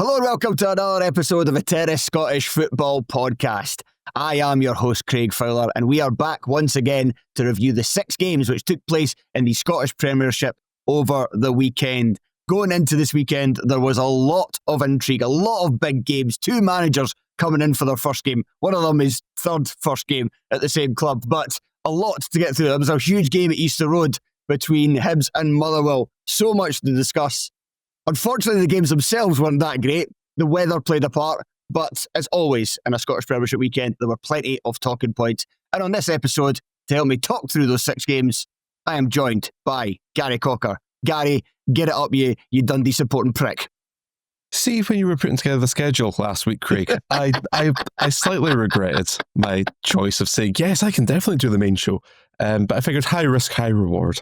Hello and welcome to another episode of a Terrace Scottish Football Podcast. I am your host, Craig Fowler, and we are back once again to review the 6 games which took place in the Scottish Premiership over the weekend. Going into this weekend, there was a lot of intrigue, a lot of big games, 2 managers coming in for their first game. One of them is third first game at the same club, but a lot to get through. There was a huge game at Easter Road between Hibs and Motherwell. So much to discuss. Unfortunately, the games themselves weren't that great. The weather played a part, but as always in a Scottish Premiership weekend, there were plenty of talking points. And on this episode, to help me talk through those 6 games, I am joined by Gary Cocker. Gary, get it up, you Dundee supporting prick. See, when you were putting together the schedule last week, Craig, I slightly regretted my choice of saying, yes, I can definitely do the main show. But I figured high risk, high reward.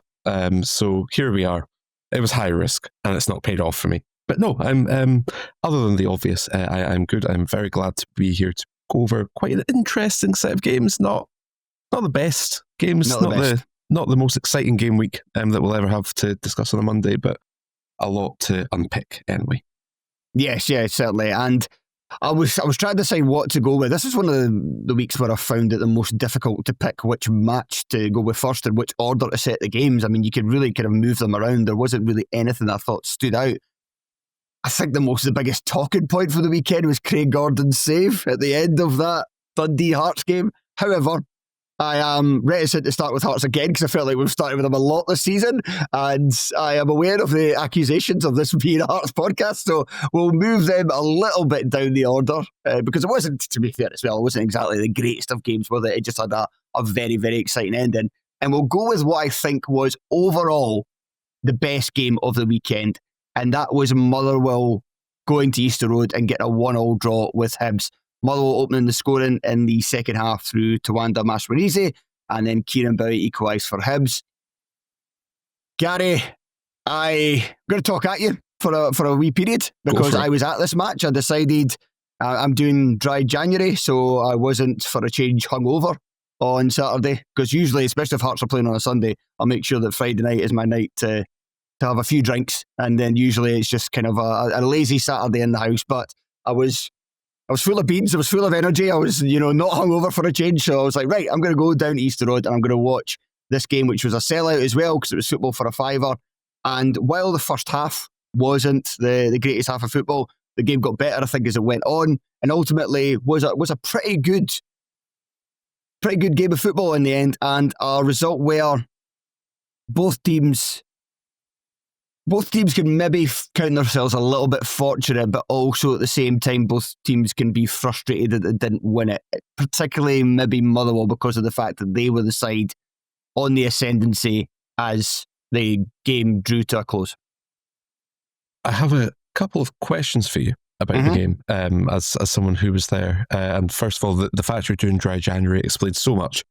So here we are. It was high risk, and it's not paid off for me. But no, I'm other than the obvious, I'm good. I'm very glad to be here to go over quite an interesting set of games. Not the best games, not the most exciting game week that we'll ever have to discuss on a Monday, but a lot to unpick anyway. Yes, certainly. And I was trying to decide what to go with. This is one of the weeks where I found it the most difficult to pick which match to go with first and which order to set the games. I mean, you could really kind of move them around. There wasn't really anything I thought stood out. I think the biggest talking point for the weekend was Craig Gordon's save at the end of that Dundee Hearts game. However, I am reticent to start with Hearts again because I felt like we've started with them a lot this season, and I am aware of the accusations of this being a Hearts podcast, so we'll move them a little bit down the order because it wasn't, to be fair as well, it wasn't exactly the greatest of games with it. It just had a very, very exciting ending. And we'll go with what I think was overall the best game of the weekend, and that was Motherwell going to Easter Road and getting a 1-1 draw with Hibs. Motherwell opening the scoring in the second half through Tawanda Maswarize, and then Kieron Bowie equalised for Hibs. Gary, I'm going to talk at you for a wee period because I was at this match. I decided I'm doing dry January, so I wasn't, for a change, hungover on Saturday, because usually, especially if Hearts are playing on a Sunday, I'll make sure that Friday night is my night to have a few drinks, and then usually it's just kind of a lazy Saturday in the house. But I was full of beans, I was full of energy, I was, not hungover for a change, so I was like, right, I'm going to go down to Easter Road and I'm going to watch this game, which was a sellout as well, because it was football for a fiver. And while the first half wasn't the greatest half of football, the game got better, I think, as it went on, and ultimately was a pretty good game of football in the end, and a result where both teams can maybe count themselves a little bit fortunate, but also at the same time, both teams can be frustrated that they didn't win it. Particularly maybe Motherwell, because of the fact that they were the side on the ascendancy as the game drew to a close. I have a couple of questions for you about the game, as someone who was there. And first of all, the fact you're doing dry January explains so much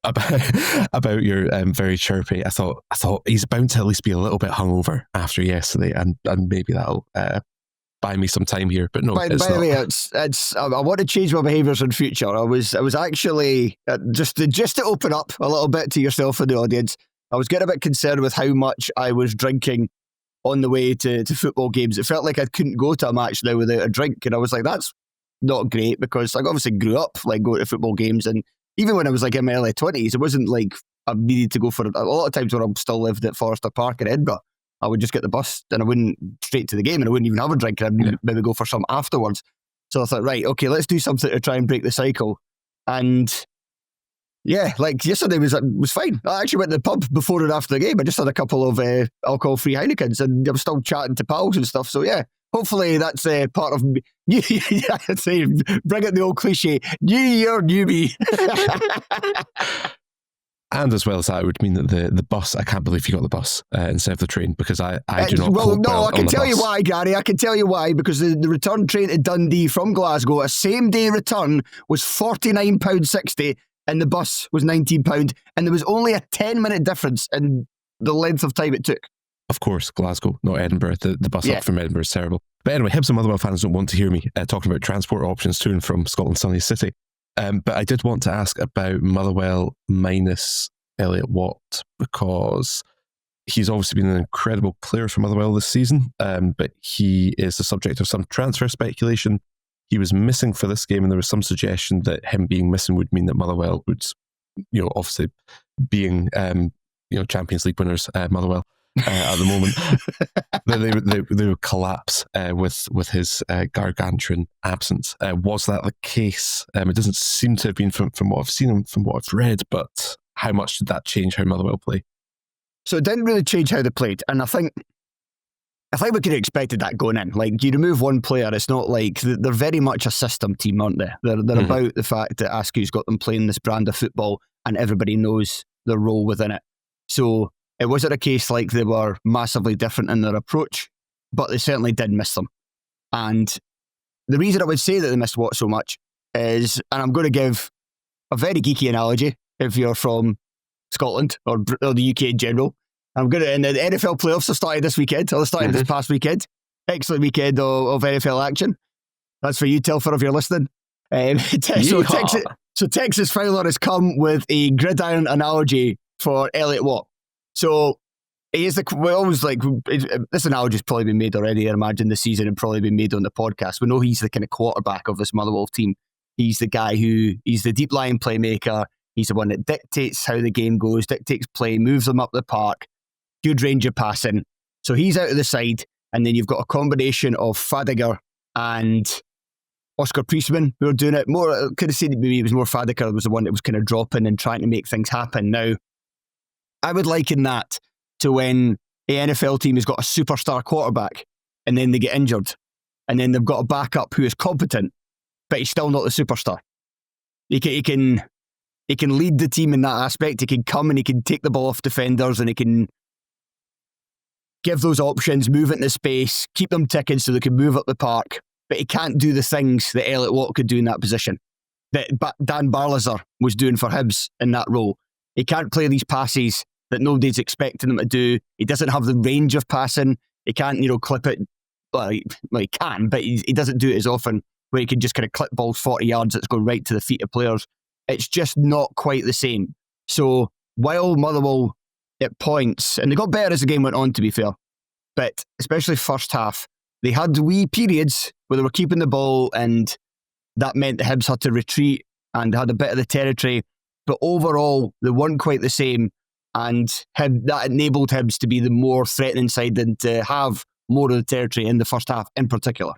about your very chirpy. I thought he's bound to at least be a little bit hungover after yesterday, and maybe that'll buy me some time here. But no, by the way, it's I want to change my behaviours in future. I was actually just to open up a little bit to yourself and the audience. I was getting a bit concerned with how much I was drinking on the way to football games. It felt like I couldn't go to a match now without a drink, and I was like, that's not great, because I obviously grew up like going to football games, and even when I was like in my early 20s, it wasn't like I needed to go for it. A lot of times when I still lived at Forester Park in Edinburgh, I would just get the bus and I wouldn't straight to the game, and I wouldn't even have a drink, and I'd maybe go for some afterwards. So I thought, right, okay, let's do something to try and break the cycle. And yeah, like yesterday was fine. I actually went to the pub before and after the game. I just had a couple of alcohol-free Heinekens, and I was still chatting to pals and stuff. So yeah, hopefully that's part of me. I'd say, bring out the old cliche, New Year, new me. And as well as that, it would mean that the bus, I can't believe you got the bus instead of the train, because I do not Well, no, well I can tell you why, Gary. I can tell you why, because the return train to Dundee from Glasgow, a same-day return, was £49.60, and the bus was £19, and there was only a 10-minute difference in the length of time it took. Of course, Glasgow, not Edinburgh. The bus up from Edinburgh is terrible. But anyway, Hibs and Motherwell fans don't want to hear me talking about transport options to and from Scotland's sunny city. But I did want to ask about Motherwell minus Elliot Watt, because He's obviously been an incredible player for Motherwell this season, but he is the subject of some transfer speculation. He was missing for this game, and there was some suggestion that him being missing would mean that Motherwell would, obviously being, Champions League winners, Motherwell at the moment, that they would collapse with his gargantuan absence. Was that the case? It doesn't seem to have been from what I've seen and from what I've read, but how much did that change how Motherwell play? So it didn't really change how they played, and I think we could have expected that going in. Like, you remove one player, it's not like they're very much a system team, aren't they? They're about the fact that Askew's got them playing this brand of football, and everybody knows their role within it. So it wasn't a case like they were massively different in their approach, but they certainly did miss them. And the reason I would say that they missed Watt so much is, and I'm going to give a very geeky analogy if you're from Scotland or the UK in general. And the NFL playoffs have started this weekend, or they started this past weekend. Excellent weekend of NFL action. That's for you, Telfer, if you're listening. So Texas Fowler has come with a gridiron analogy for Elliot Watt. So he is this analogy's probably been made already, I imagine, this season, and probably been made on the podcast. We know he's the kind of quarterback of this Motherwell team. He's the guy he's the deep lying playmaker. He's the one that dictates how the game goes, dictates play, moves them up the park, good range of passing. So he's out of the side, and then you've got a combination of Fadiger and Oscar Priestman who are doing it more. Could have seen maybe it was more Fadiger was the one that was kind of dropping and trying to make things happen. Now, I would liken that to when the NFL team has got a superstar quarterback and then they get injured, and then they've got a backup who is competent, but he's still not the superstar. He can lead the team in that aspect. He can come and he can take the ball off defenders, and he can give those options, move into space, keep them ticking so they can move up the park. But he can't do the things that Elliot Watt could do in that position, that Dan Barlaser was doing for Hibs in that role. He can't play these passes that nobody's expecting him to do. He doesn't have the range of passing. He can't, clip it. Well, he can, but he doesn't do it as often, where he can just kind of clip balls 40 yards that's going right to the feet of players. It's just not quite the same. So while Motherwell at points, and they got better as the game went on, to be fair, but especially first half, they had wee periods where they were keeping the ball, and that meant the Hibs had to retreat and had a bit of the territory. But overall, they weren't quite the same, and that enabled Hibs to be the more threatening side and to have more of the territory in the first half in particular.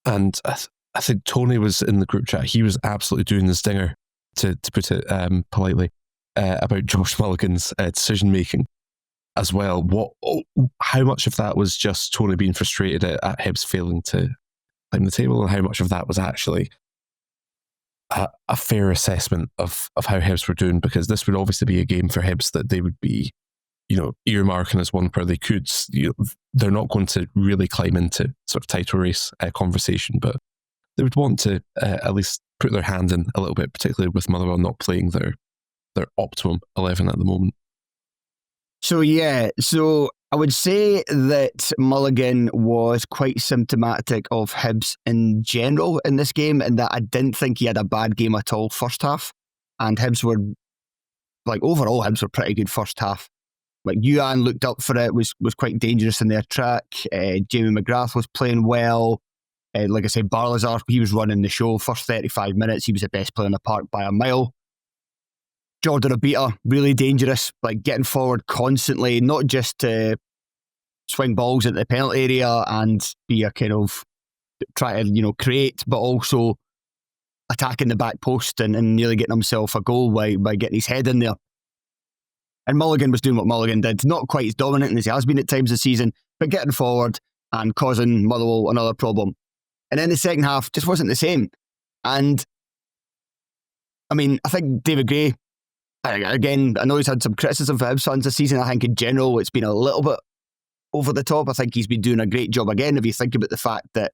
And I think Tony was in the group chat. He was absolutely doing the stinger, to put it politely, about Josh Mulligan's decision-making as well. How much of that was just Tony being frustrated at Hibs failing to climb the table, and how much of that was actually a fair assessment of how Hibs were doing? Because this would obviously be a game for Hibs that they would be, earmarking as one where they could. They're not going to really climb into sort of title race conversation, but they would want to at least put their hand in a little bit, particularly with Motherwell not playing their optimum 11 at the moment. So I would say that Mulligan was quite symptomatic of Hibs in general in this game, and that I didn't think he had a bad game at all first half. And Hibs were, overall, Hibs were pretty good first half. Yuan looked up for it, was quite dangerous in their track. Jamie McGrath was playing well. Like I said, Barlazar, he was running the show. First 35 minutes, he was the best player in the park by a mile. Jordan Obita, really dangerous, getting forward constantly, not just to swing balls into the penalty area and be a kind of try to, create, but also attacking the back post and nearly getting himself a goal by getting his head in there. And Mulligan was doing what Mulligan did, not quite as dominant as he has been at times this season, but getting forward and causing Motherwell another problem. And then the second half just wasn't the same. And I think David Gray, again, I know he's had some criticism for Hibs fans this season. I think in general it's been a little bit over the top. I think he's been doing a great job again, if you think about the fact that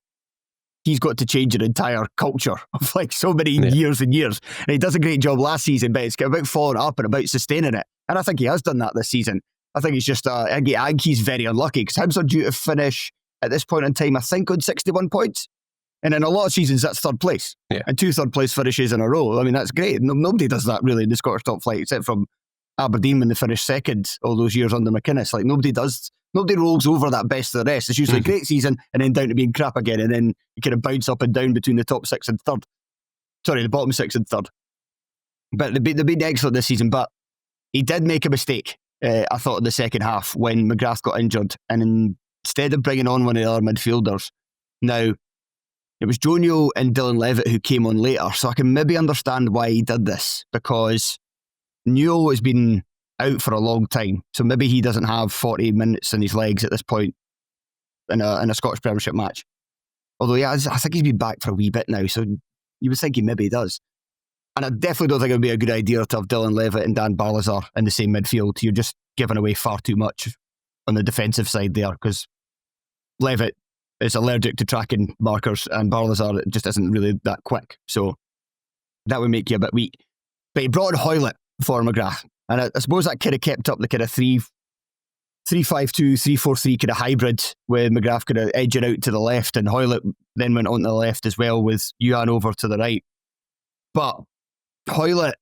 he's got to change an entire culture of so many years and years. And he does a great job last season, but it's about following up and about sustaining it. And I think he has done that this season. I think it's just, I think he's very unlucky, because Hibs are due to finish at this point in time, I think, on 61 points. And in a lot of seasons, that's third place. Yeah. And 2 third place finishes in a row. That's great. Nobody does that really in the Scottish top flight, except from Aberdeen when they finished second all those years under McInnes. Like, nobody rolls over that best of the rest. It's usually a great season and then down to being crap again, and then you kind of bounce up and down between the top six and third. Sorry, the bottom six and third. But they've been excellent this season. But he did make a mistake, I thought, in the second half when McGrath got injured, and instead of bringing on one of the other midfielders, now it was Jonio and Dylan Levitt who came on later, so I can maybe understand why he did this, because Newell has been out for a long time, so maybe he doesn't have 40 minutes in his legs at this point in a Scottish Premiership match. Although, yeah, I think he's been back for a wee bit now, so you would think he maybe does. And I definitely don't think it would be a good idea to have Dylan Levitt and Dan Barlaser in the same midfield. You're just giving away far too much on the defensive side there, because Levitt is allergic to tracking markers and Barlaser just isn't really that quick. So that would make you a bit weak. But he brought in Hoylett for McGrath. And I suppose that kind of kept up the kind of 3-5-2, 3-4-3 kind of hybrid, where McGrath could have edged out to the left, and Hoylett then went on to the left as well, with Yuan over to the right. But Hoylett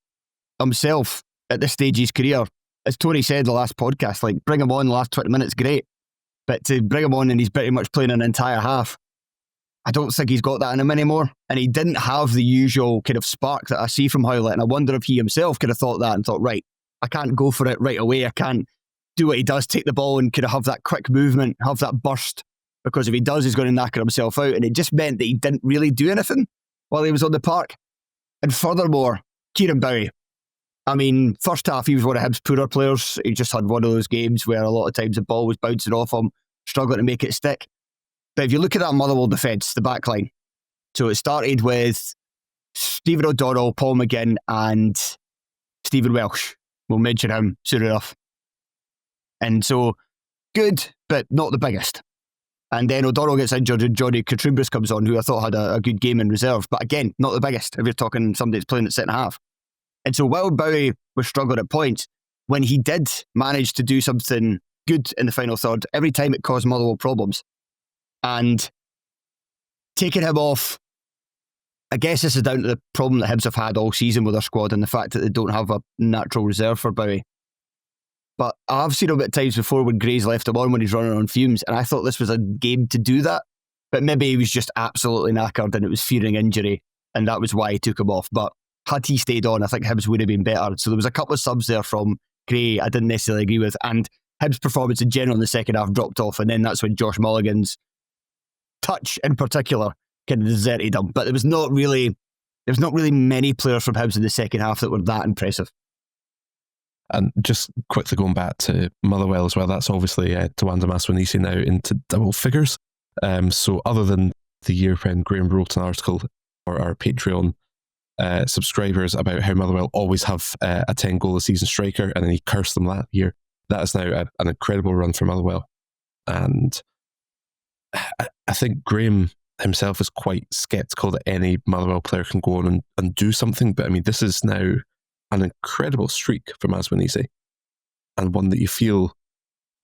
himself, at this stage of his career, as Tony said the last podcast, like, bring him on the last 20 minutes, great. But to bring him on and he's pretty much playing an entire half, I don't think he's got that in him anymore. And he didn't have the usual kind of spark that I see from Hoylett. And I wonder if he himself could have thought that and thought, right, I can't go for it right away. I can't do what he does, take the ball and kind of have that quick movement, have that burst. Because if he does, he's going to knacker himself out. And it just meant that he didn't really do anything while he was on the park. And furthermore, Kieron Bowie. I mean, first half, he was one of Hibs' poorer players. He just had one of those games where a lot of times the ball was bouncing off him, struggling to make it stick. But if you look at that Motherwell defence, the back line, so it started with Stephen O'Donnell, Paul McGinn, and Stephen Welsh. We'll mention him soon enough. And so, good, but not the biggest. And then O'Donnell gets injured and Johnny Katrumbas comes on, who I thought had a good game in reserve. But again, not the biggest, if you're talking somebody that's playing at centre half. And so while Bowie was struggling at points, when he did manage to do something good in the final third, every time it caused Motherwell problems. And taking him off, I guess this is down to the problem that Hibs have had all season with their squad and the fact that they don't have a natural reserve for Bowie. But I've seen him at times before when Gray's left him on when he's running on fumes, and I thought this was a game to do that. But maybe he was just absolutely knackered and it was fearing injury, and that was why he took him off. But had he stayed on, I think Hibs would have been better. So there was a couple of subs there from Gray I didn't necessarily agree with, and Hibs' performance in general in the second half dropped off, and then that's when Josh Mulligan's touch in particular kind of deserted him. But there was not really many players from Hibs in the second half that were that impressive. And just quickly going back to Motherwell as well, that's obviously Tawanda Maswanisi now into double figures. So other than the year when Graham wrote an article for our Patreon subscribers about how Motherwell always have a 10-goal-a-season striker, and then he cursed them that year, that is now an incredible run for Motherwell. And I think Graham himself is quite sceptical that any Motherwell player can go on and do something, but I mean, this is now an incredible streak from Maswanisi, and one that you feel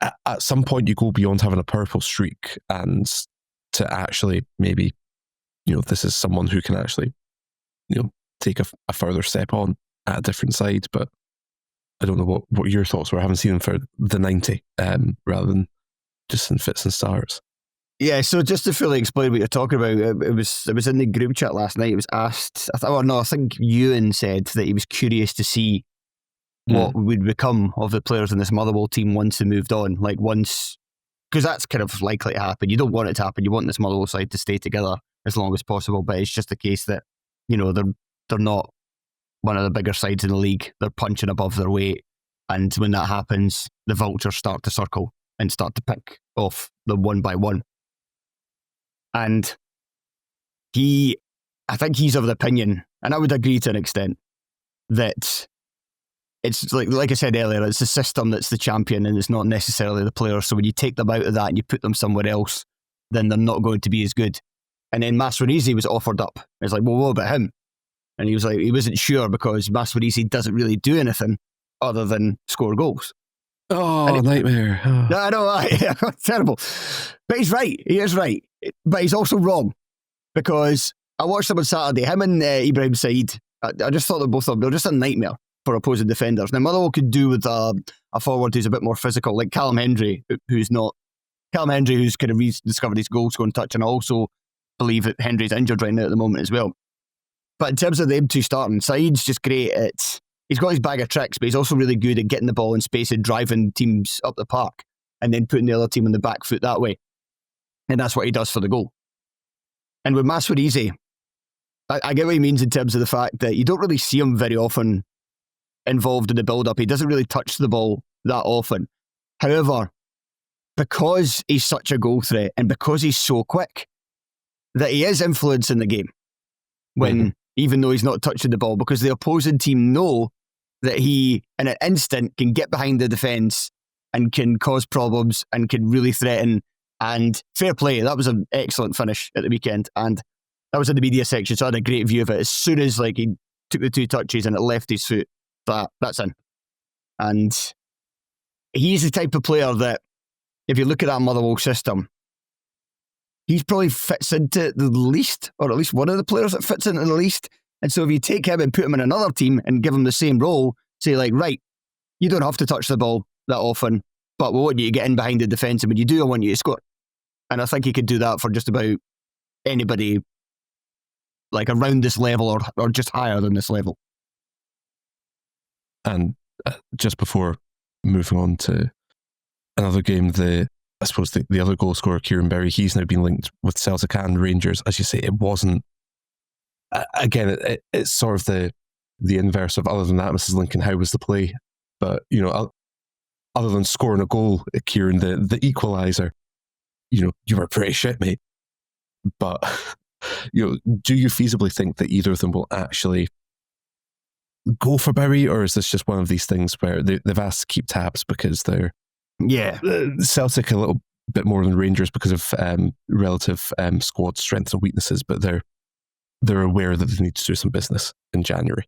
at some point you go beyond having a purple streak and to actually maybe, this is someone who can actually, take a further step on at a different side. But I don't know what your thoughts were. I haven't seen him for the 90 rather than just in fits and starts. Yeah, so just to fully explain what you're talking about, it was in the group chat last night. It was asked, I think Ewan said that he was curious to see what would become of the players in this Motherwell team once they moved on. Because that's kind of likely to happen. You don't want it to happen. You want this Motherwell side to stay together as long as possible. But it's just the case that, they're not one of the bigger sides in the league. They're punching above their weight. And when that happens, the vultures start to circle and start to pick off them one by one. And I think he's of the opinion, and I would agree to an extent, that it's like I said earlier, it's the system that's the champion and it's not necessarily the players. So when you take them out of that and you put them somewhere else, then they're not going to be as good. And then Maswanisi was offered up. It's like, well, what about him? And he was like, he wasn't sure because Maswanisi doesn't really do anything other than score goals. Oh, nightmare. Oh. No, I know, terrible. But he's right. He is right. But he's also wrong, because I watched them on Saturday. Him and Ibrahim Said, I just thought that both of them, they were just a nightmare. for opposing defenders. Now, Motherwell could do with a forward who's a bit more physical, like Callum Hendry, who's kind of rediscovered his goal scoring touch, and I also believe that Hendry's injured right now at the moment as well. But in terms of them two starting, Saeed's just great at... He's got his bag of tricks, but he's also really good at getting the ball in space and driving teams up the park and then putting the other team on the back foot that way. And that's what he does for the goal. And with Maswarizi, I get what he means in terms of the fact that you don't really see him very often involved in the build-up. He doesn't really touch the ball that often. However, because he's such a goal threat and because he's so quick, that he is influencing the game when even though he's not touching the ball, because the opposing team know that he, in an instant, can get behind the defence and can cause problems and can really threaten. And fair play, that was an excellent finish at the weekend. And that was in the media section, so I had a great view of it. As soon as he took the two touches and it left his foot, that's in. And he's the type of player that, if you look at that Motherwell system, he probably fits into the least, or at least one of the players that fits into the least. And so if you take him and put him in another team and give him the same role, say right, you don't have to touch the ball that often, but we want you to get in behind the defence, and when you do, I want you to score. And I think he could do that for just about anybody around this level or just higher than this level. And just before moving on to another game, I suppose the other goal scorer, Kieron Bowie, he's now been linked with Celtic and Rangers. As you say, it wasn't... Again, it's sort of the inverse of, other than that, Mrs. Lincoln, how was the play? But, other than scoring a goal, Kieran, the equaliser, you were pretty shit, mate. But, do you feasibly think that either of them will actually go for Bowie, or is this just one of these things where they've asked to keep tabs because they're Celtic a little bit more than Rangers because of relative squad strengths and weaknesses, but they're aware that they need to do some business in January?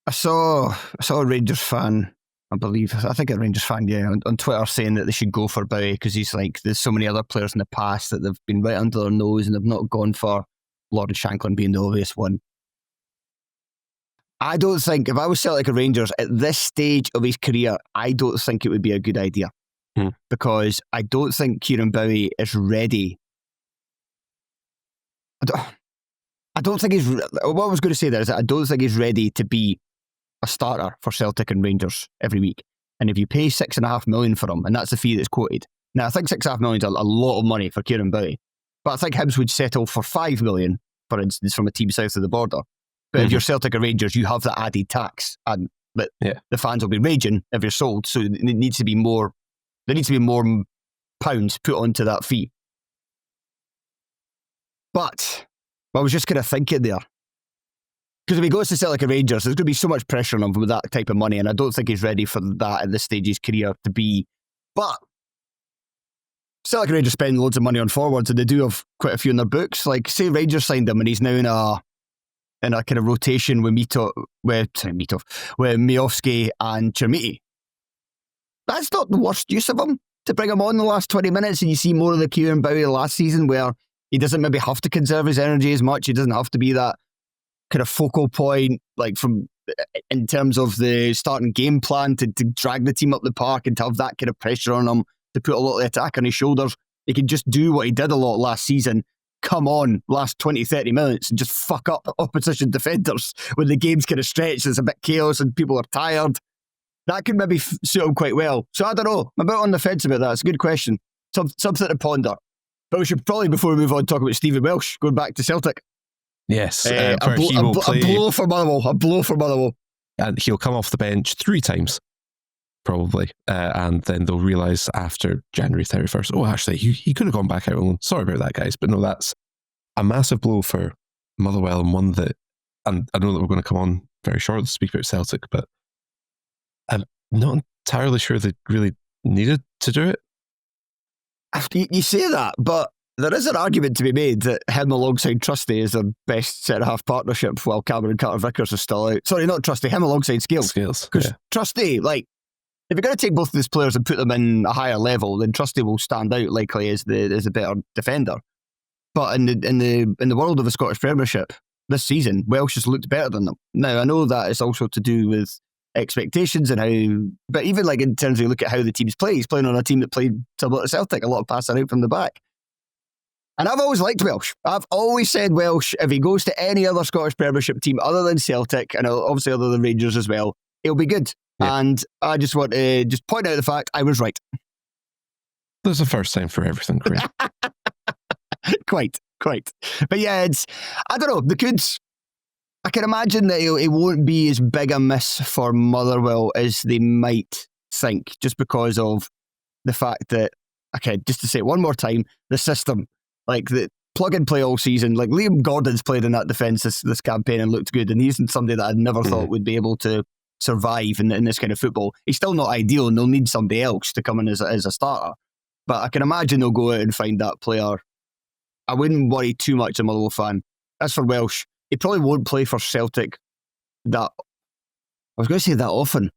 I saw a Rangers fan, I think a Rangers fan, on Twitter saying that they should go for Bowie because he's there's so many other players in the past that they've been right under their nose and they've not gone for, Lawrence Shanklin being the obvious one. I don't think, if I was Celtic or Rangers at this stage of his career, I don't think it would be a good idea. Because I don't think Kieron Bowie is ready. I don't think he's... What I was going to say there is that I don't think he's ready to be a starter for Celtic and Rangers every week. And if you pay $6.5 million for him, and that's the fee that's quoted. Now, I think $6.5 million is a lot of money for Kieron Bowie. But I think Hibs would settle for $5 million, for instance, from a team south of the border. But if you're Celtic or Rangers, you have that added tax. But the fans will be raging if you're sold. So it needs to be more... There needs to be more pounds put onto that fee. But I was just kind of thinking there. Because if he goes to Celtic and Rangers, there's going to be so much pressure on him with that type of money, and I don't think he's ready for that at this stage of his career to be. But Celtic and Rangers spend loads of money on forwards, and they do have quite a few in their books. Like, say Rangers signed him, and he's now in a kind of rotation with Miovski and Chermiti. That's not the worst use of him, to bring him on the last 20 minutes, and you see more of the Kieron Bowie last season where he doesn't maybe have to conserve his energy as much. He doesn't have to be that kind of focal point, in terms of the starting game plan to drag the team up the park and to have that kind of pressure on him, to put a lot of the attack on his shoulders. He can just do what he did a lot last season, come on last 20, 30 minutes and just fuck up opposition defenders when the game's kind of stretched, there's a bit chaos and people are tired. That could maybe suit him quite well. So I don't know. I'm a bit on the fence about that. It's a good question. Something to ponder. But we should probably, before we move on, talk about Stephen Welsh going back to Celtic. Yes. A blow for Motherwell. And he'll come off the bench 3 times, probably. And then they'll realise after January 31st, oh, actually, he could have gone back out alone. Sorry about that, guys. But no, that's a massive blow for Motherwell, and one that, and I know that we're going to come on very shortly to speak about Celtic, but I'm not entirely sure they really needed to do it. You say that, but there is an argument to be made that him alongside Trusty is their best centre-half partnership while Cameron Carter-Vickers is still out. Sorry, not Trusty, him alongside Scales. Because Trusty, if you're going to take both of these players and put them in a higher level, then Trusty will stand out likely as the better defender. But in the world of the Scottish Premiership this season, Welsh has looked better than them. Now, I know that is also to do with expectations and how. But even like in terms of you look at how the teams play, he's playing on a team that played similar to Celtic, a lot of passing out from the back. And I've always liked Welsh. I've always said Welsh, if he goes to any other Scottish Premiership team other than Celtic, and obviously other than Rangers as well, he'll be good. Yeah. And I just want to just point out the fact I was right. There's a first time for everything, Craig. Quite. But yeah, I don't know, I can imagine that it won't be as big a miss for Motherwell as they might think, just because of the fact that, okay, just to say it one more time, the system, like the plug and play all season, like Liam Gordon's played in that defence this campaign and looked good, and he's somebody that I'd never thought would be able to survive in this kind of football. He's still not ideal, and they'll need somebody else to come in as a starter. But I can imagine they'll go out and find that player. I wouldn't worry too much, a Motherwell fan. As for Welsh, he probably won't play for Celtic that often.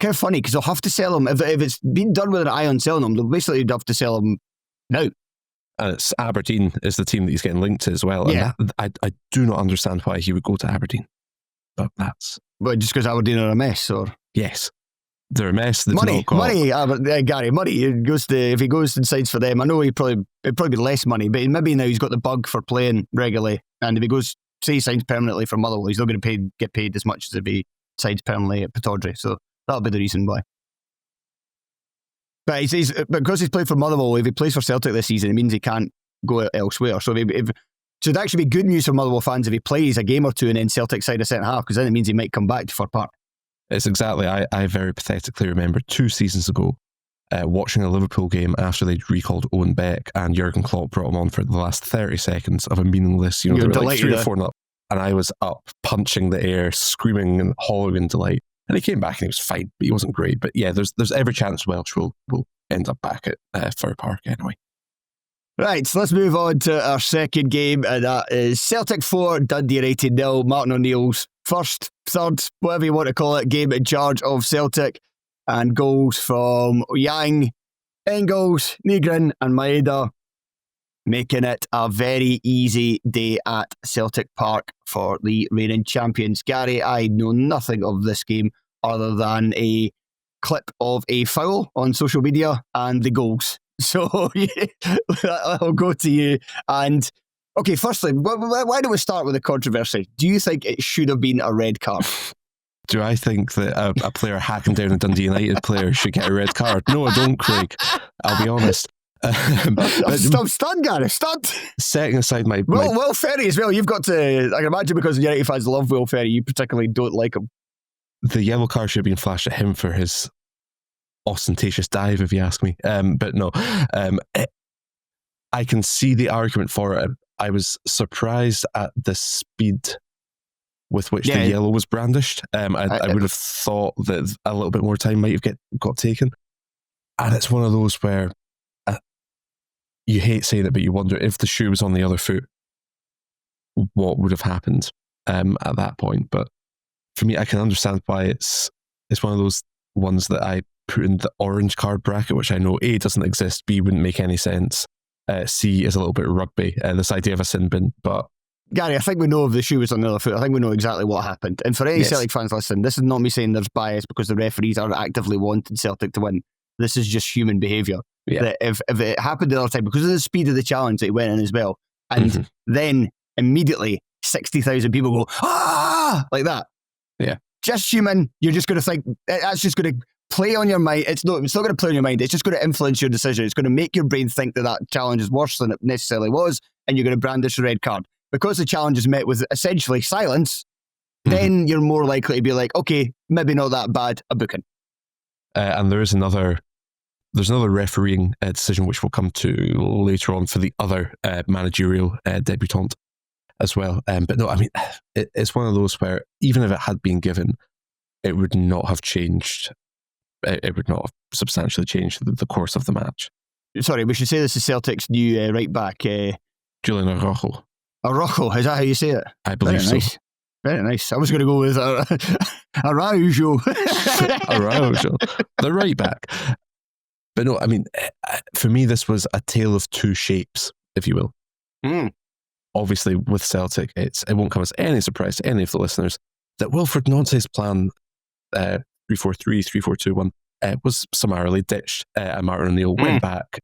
Kind of funny, because they'll have to sell him. If it's been done with an eye on selling him, they'll basically have to sell him now. And it's Aberdeen is the team that he's getting linked to as well. Yeah. And I do not understand why he would go to Aberdeen. But that's... But just because Aberdeen are a mess, or? Yes. They're a mess. Money, Gary, money. If he goes and signs for them, I know it'd probably be less money, but maybe now he's got the bug for playing regularly. And if he goes, say he signs permanently for Motherwell, he's not going to get paid as much as if he signs permanently at Pittodrie. So that'll be the reason why. But because he's played for Motherwell, if he plays for Celtic this season, it means he can't go elsewhere. So so it'd actually be good news for Motherwell fans if he plays a game or two and then Celtic side a centre half, because then it means he might come back to Fir Park. It's exactly, I very pathetically remember 2 seasons ago watching a Liverpool game after they'd recalled Owen Beck and Jurgen Klopp brought him on for the last 30 seconds of a meaningless, they were like 3 or 4 up, and I was up punching the air, screaming and hollering in delight. And he came back and he was fine, but he wasn't great. But yeah, there's every chance Welsh will end up back at Fir Park anyway. Right, so let's move on to our second game, and that is Celtic 4, Dundee United 0. Martin O'Neill's first, third, whatever you want to call it, game in charge of Celtic, and goals from Yang, Engels, Nygren and Maeda, making it a very easy day at Celtic Park for the reigning champions. Gary, I know nothing of this game other than a clip of a foul on social media and the goals. So I'll go to you. And okay, firstly, why don't we start with the controversy? Do you think it should have been a red card? Do I think that a player hacking down a Dundee United player should get a red card? No, I don't, Craig. I'll be honest. I'm stunned, Gary. Stunned. Setting aside my... Will Ferry as well. You've got to... I can imagine because United fans love Will Ferry, you particularly don't like him. The yellow card should have been flashed at him for his ostentatious dive, if you ask me. But no, I can see the argument for it. I was surprised at the speed with which the yellow was brandished. I would have thought that a little bit more time might have got taken. And it's one of those where you hate saying it, but you wonder if the shoe was on the other foot, what would have happened at that point. But for me, I can understand why it's one of those ones that I put in the orange card bracket, which I know A, doesn't exist, B, wouldn't make any sense, C, is a little bit rugby, this idea of a sin bin. But Gary, I think we know if the shoe was on the other foot. I think we know exactly what happened. And for any Celtic fans listening, this is not me saying there's bias because the referees are actively wanting Celtic to win. This is just human behaviour. Yeah. That if it happened the other time, because of the speed of the challenge that it went in as well, and then immediately 60,000 people go, ah, like that. Yeah. Just human. You're just going to think, that's just going to play on your mind. It's not going to play on your mind. It's just going to influence your decision. It's going to make your brain think that challenge is worse than it necessarily was, and you're going to brandish a red card. Because the challenge is met with essentially silence, then you're more likely to be like, okay, maybe not that bad, a booking. And there's another refereeing decision which we'll come to later on for the other managerial debutant as well. But no, I mean, it's one of those where even if it had been given, it would not have changed. It would not have substantially changed the course of the match. Sorry, we should say this is Celtic's new right back. Julian Araujo. Araujo, is that how you say it? I believe so. Nice. Very nice. I was going to go with Araujo. Araujo. The right back. But no, I mean, for me, this was a tale of two shapes, if you will. Obviously, with Celtic, it won't come as any surprise to any of the listeners that Wilfred Nante's plan 3-4-3, 3-4-2-1 was summarily ditched, and Martin O'Neill went back.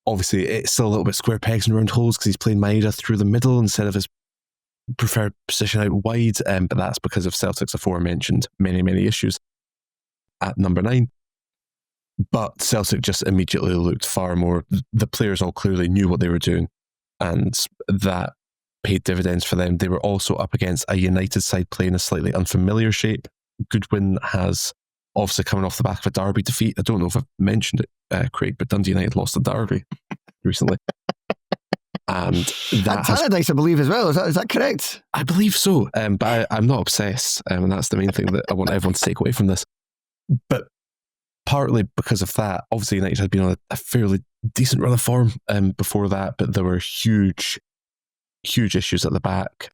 Obviously, it's still a little bit square pegs and round holes because he's playing Maeda through the middle instead of his preferred position out wide, but that's because of Celtic's aforementioned many issues at number 9. But Celtic just immediately looked far more, the players all clearly knew what they were doing, and that paid dividends for them. They were also up against a United side playing a slightly unfamiliar shape. Goodwin has obviously coming off the back of a derby defeat. I don't know if I've mentioned it, Craig, but Dundee United lost a derby recently. And that Allardyce, I believe, as well. Is that correct? I believe so, but I'm not obsessed, and that's the main thing that I want everyone to take away from this. But partly because of that, obviously United had been on a fairly decent run of form before that, but there were huge issues at the back,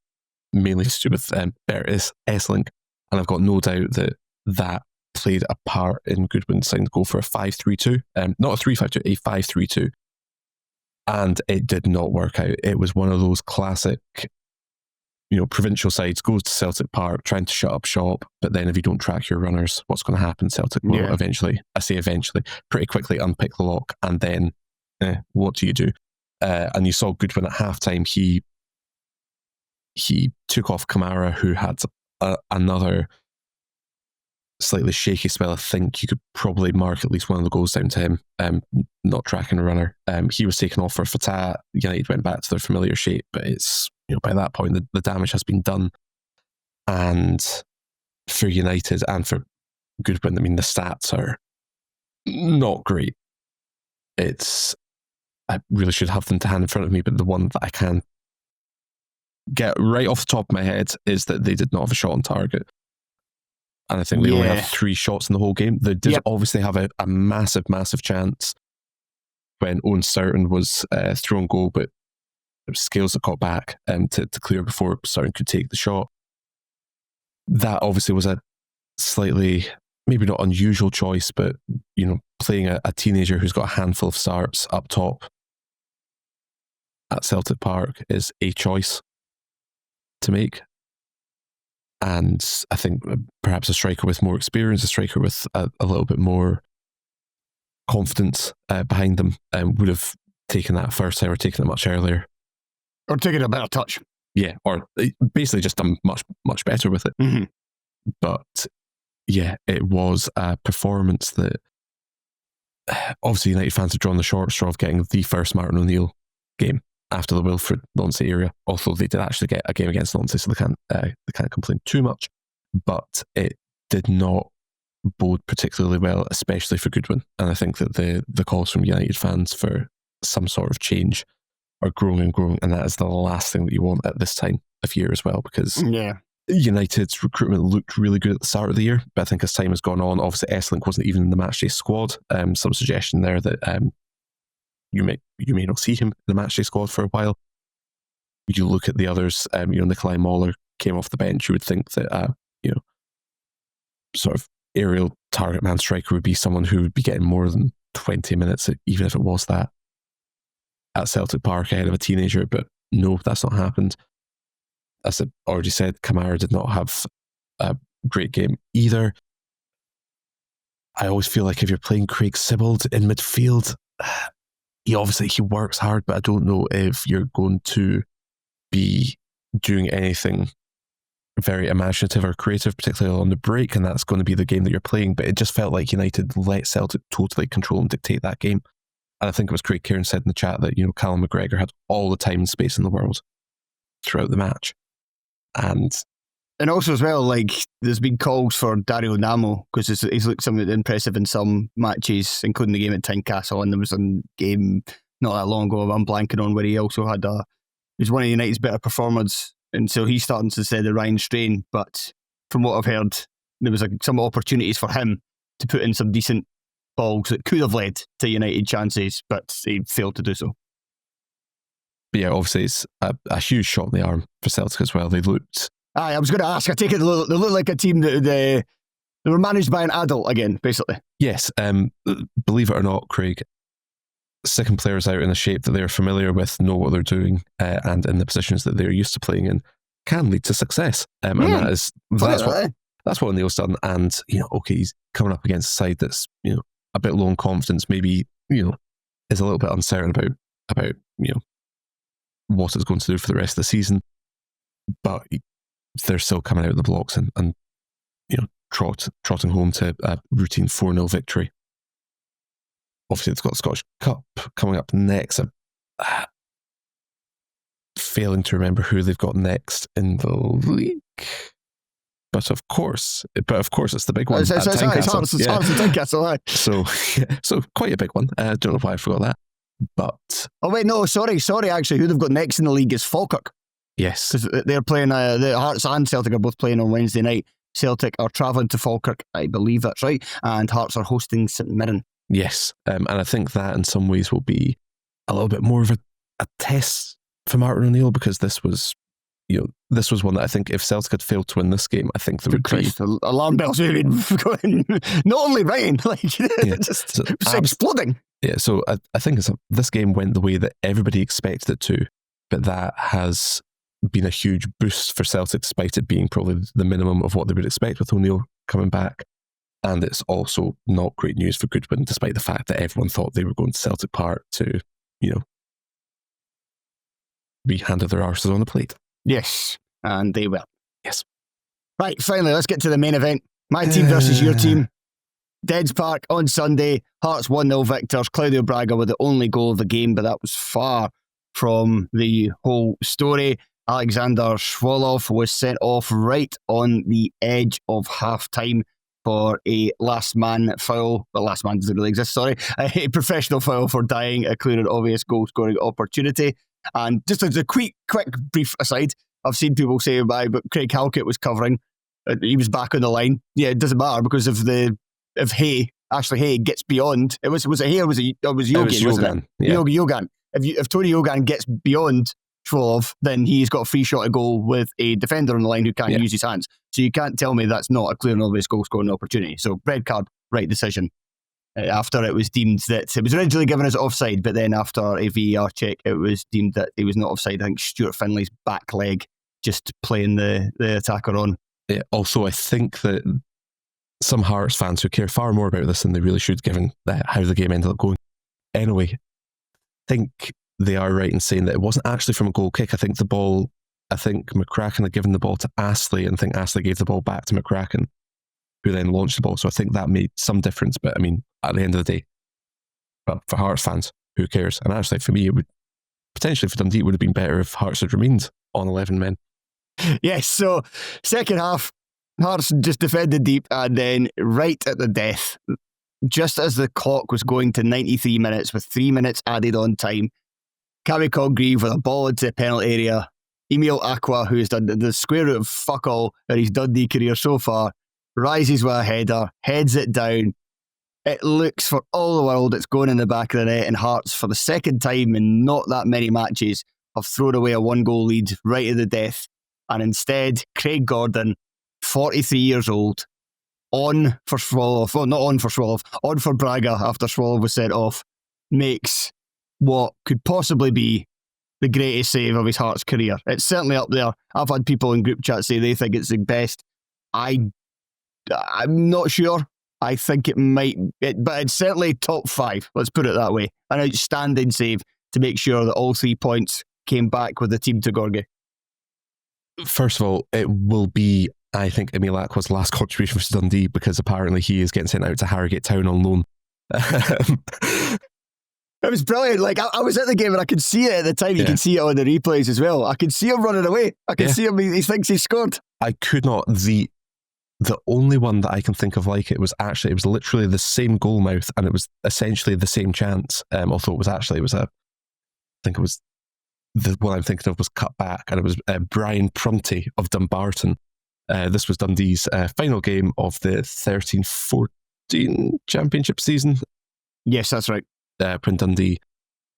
mainly to do with Bert Essling, and I've got no doubt that played a part in Goodwin deciding to go for a 5-3-2, not a 3-5-2, a 5-3-2, and it did not work out. It was one of those classic, provincial sides goes to Celtic Park trying to shut up shop, but then if you don't track your runners, what's going to happen? Celtic will eventually, pretty quickly unpick the lock, and then what do you do? And you saw Goodwin at halftime. He took off Kamara, who had another slightly shaky spell. I think you could probably mark at least one of the goals down to him, not tracking a runner. He was taken off for Fatah. United went back to their familiar shape, but it's, by that point, the damage has been done. And for United and for Goodwin, the stats are not great. I really should have them to hand in front of me, but the one that I can get right off the top of my head is that they did not have a shot on target. And I think they only have 3 shots in the whole game. They did obviously have a massive chance when Owen Sturton was thrown goal, but it was Scales that got back to clear before Sturton could take the shot. That obviously was a slightly, maybe not unusual choice, but playing a teenager who's got a handful of starts up top at Celtic Park is a choice to make. And I think perhaps a striker with more experience, a striker with a little bit more confidence behind them would have taken that first time, or taken it much earlier. Or taken a better touch. Yeah, or basically just done much better with it. Mm-hmm. But yeah, it was a performance that obviously United fans have drawn the short straw of getting the first Martin O'Neill game after the Wilfred Nancy era, although they did actually get a game against Nancy, so they can't complain too much. But it did not bode particularly well, especially for Goodwin. And I think that the calls from United fans for some sort of change are growing and growing, and that is the last thing that you want at this time of year as well, because United's recruitment looked really good at the start of the year, but I think as time has gone on, obviously Essling wasn't even in the matchday squad. Some suggestion there that you may not see him in the matchday squad for a while. You look at the others, Nikolai Mahler came off the bench. You would think that sort of aerial target man striker would be someone who would be getting more than 20 minutes, even if it was that, at Celtic Park ahead of a teenager, but no, that's not happened. As I already said, Kamara did not have a great game either. I always feel like if you're playing Craig Sibbald in midfield, he works hard, but I don't know if you're going to be doing anything very imaginative or creative, particularly on the break, and that's going to be the game that you're playing. But it just felt like United let Celtic totally control and dictate that game. And I think it was Craig Kieron said in the chat that, Callum McGregor had all the time and space in the world throughout the match. And also as well, there's been calls for Dario Namo, because he's looked somewhat impressive in some matches, including the game at Tynecastle, and there was a game not that long ago I'm blanking on where he also had he's one of United's better performers, and so he's starting to say the Ryan Strain. But from what I've heard, there was some opportunities for him to put in some decent balls that could have led to United chances, but he failed to do so. But yeah, obviously it's a huge shot in the arm for Celtic as well. They looked... I was going to ask, I take it they look like a team that they were managed by an adult again, basically. Yes, believe it or not, Craig, sticking players out in a shape that they're familiar with, know what they're doing, and in the positions that they're used to playing in, can lead to success. And that's that's what O'Neill's done. And, okay, he's coming up against a side that's, a bit low in confidence, maybe, is a little bit uncertain about what it's going to do for the rest of the season. But they're still coming out of the blocks and trotting home to a routine 4-0 victory. Obviously, they've got the Scottish Cup coming up next. I'm failing to remember who they've got next in the league. But of course, it's the big one. It's hard to Tynecastle. So quite a big one. I don't know why I forgot that. But sorry. Actually, who they've got next in the league is Falkirk. Yes, because they're playing. The Hearts and Celtic are both playing on Wednesday night. Celtic are travelling to Falkirk, I believe that's right, and Hearts are hosting St Mirren. Yes, and I think that in some ways will be a little bit more of a test for Martin O'Neill, because this was one that I think if Celtic had failed to win this game, I think there would be alarm bells would have been going, not only ringing, just exploding. Yeah, so I think this game went the way that everybody expected it to, but that has been a huge boost for Celtic, despite it being probably the minimum of what they would expect with O'Neill coming back. And it's also not great news for Goodwin, despite the fact that everyone thought they were going to Celtic Park to, be handed their arses on the plate. Yes, and they will. Yes. Right, finally, let's get to the main event. My team versus your team. Deads Park on Sunday. Hearts 1-0 victors. Claudio Braga with the only goal of the game, but that was far from the whole story. Alexander Schwolow was sent off right on the edge of half-time for a last man foul. Well, last man doesn't really exist, sorry. A professional foul for dying a clear and obvious goal-scoring opportunity. And just as a quick brief aside, I've seen people say, but Craig Halkett was covering. He was back on the line. Yeah, it doesn't matter because if Ashley Hay gets beyond, it was Hay or was it Yogan, wasn't it? Yeah. Yogan. If Tony Yogan gets beyond Schwolow, then he's got a free shot at goal with a defender on the line who can't use his hands. So you can't tell me that's not a clear and obvious goal scoring opportunity. So red card, right decision. After it was deemed that it was originally given as offside, but then after a VAR check, it was deemed that he was not offside. I think Stuart Finley's back leg just playing the attacker on. Yeah, also, I think that some Hearts fans who care far more about this than they really should, given how the game ended up going. Anyway, I think they are right in saying that it wasn't actually from a goal kick. I think McCracken had given the ball to Astley, and I think Astley gave the ball back to McCracken, who then launched the ball. So I think that made some difference. But I mean, at the end of the day, well, for Hearts fans, who cares? And actually, for me, it would potentially for Dundee, it would have been better if Hearts had remained on 11 men. Yes, so second half, Hearts just defended deep, and then right at the death, just as the clock was going to 93 minutes with 3 minutes added on time, Cammy Congreve with a ball into the penalty area. Emil Aqua, who has done the square root of fuck all in his Dundee career so far, rises with a header, heads it down. It looks for all the world it's going in the back of the net, and Hearts, for the second time in not that many matches, have thrown away a 1-goal lead right at the death. And instead, Craig Gordon, 43 years old, on for Schwolow, well, not on for Schwolow, on for Braga after Schwolow was sent off, makes what could possibly be the greatest save of his Hearts career. It's certainly up there. I've had people in group chat say they think it's the best. I'm not sure. I think it might, but it's certainly top 5. Let's put it that way. An outstanding save to make sure that all 3 points came back with the team to Gorgie. First of all, it will be, I think, Emil Aqua's last contribution for Dundee, because apparently he is getting sent out to Harrogate Town on loan. It was brilliant. Like, I was at the game and I could see it at the time. You can see it on the replays as well. I could see him running away. I could see him. He thinks he scored. I could not. The only one that I can think of like it was literally the same goal mouth, and it was essentially the same chance. Although the one I'm thinking of was cut back, and it was Brian Prunty of Dumbarton. This was Dundee's final game of the 13-14 championship season. Yes, that's right. When Dundee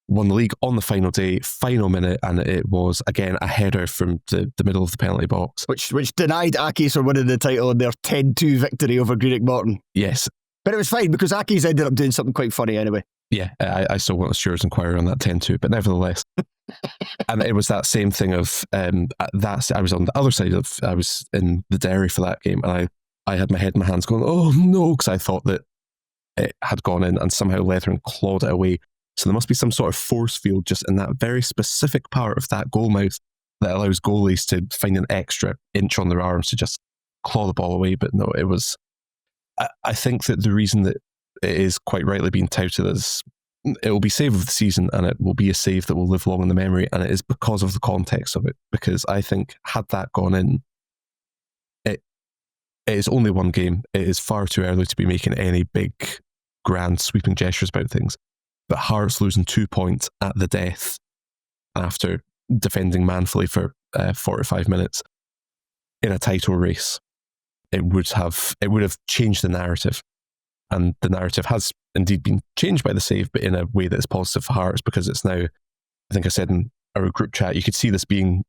won the league on the final day, final minute, and it was, again, a header from the middle of the penalty box. Which denied Accies from winning the title in their 10-2 victory over Greenock Morton. Yes. But it was fine, because Accies ended up doing something quite funny anyway. Yeah, I still want a Stewards inquiry on that 10-2, but nevertheless. And it was that same thing of, I was on the other side I was in the dairy for that game, and I had my head in my hands going, oh no, because I thought that it had gone in and somehow Leathern clawed it away. So there must be some sort of force field just in that very specific part of that goal mouth that allows goalies to find an extra inch on their arms to just claw the ball away. But no, it was... I think that the reason that it is quite rightly being touted as it will be save of the season and it will be a save that will live long in the memory, and it is because of the context of it. Because I think had that gone in, it is only one game. It is far too early to be making any big, grand, sweeping gestures about things. But Hearts losing 2 points at the death after defending manfully for 45 minutes in a title race, it would have changed the narrative. And the narrative has indeed been changed by the save, but in a way that is positive for Hearts, because it's now, I think I said in our group chat, you could see this being,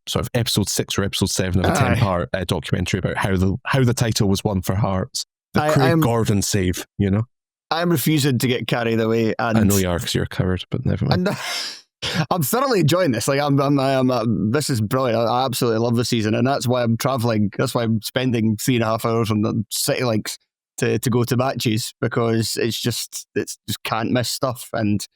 sort of episode 6 or episode 7 of a 10-part documentary about how the title was won for Hearts. The Craig Gordon save, I'm refusing to get carried away. And I know you are because you're a coward, but never mind. I'm thoroughly enjoying this. Like this is brilliant. I absolutely love the season, and that's why I'm travelling. That's why I'm spending 3.5 hours on the city links to go to matches, because it's just can't miss stuff, and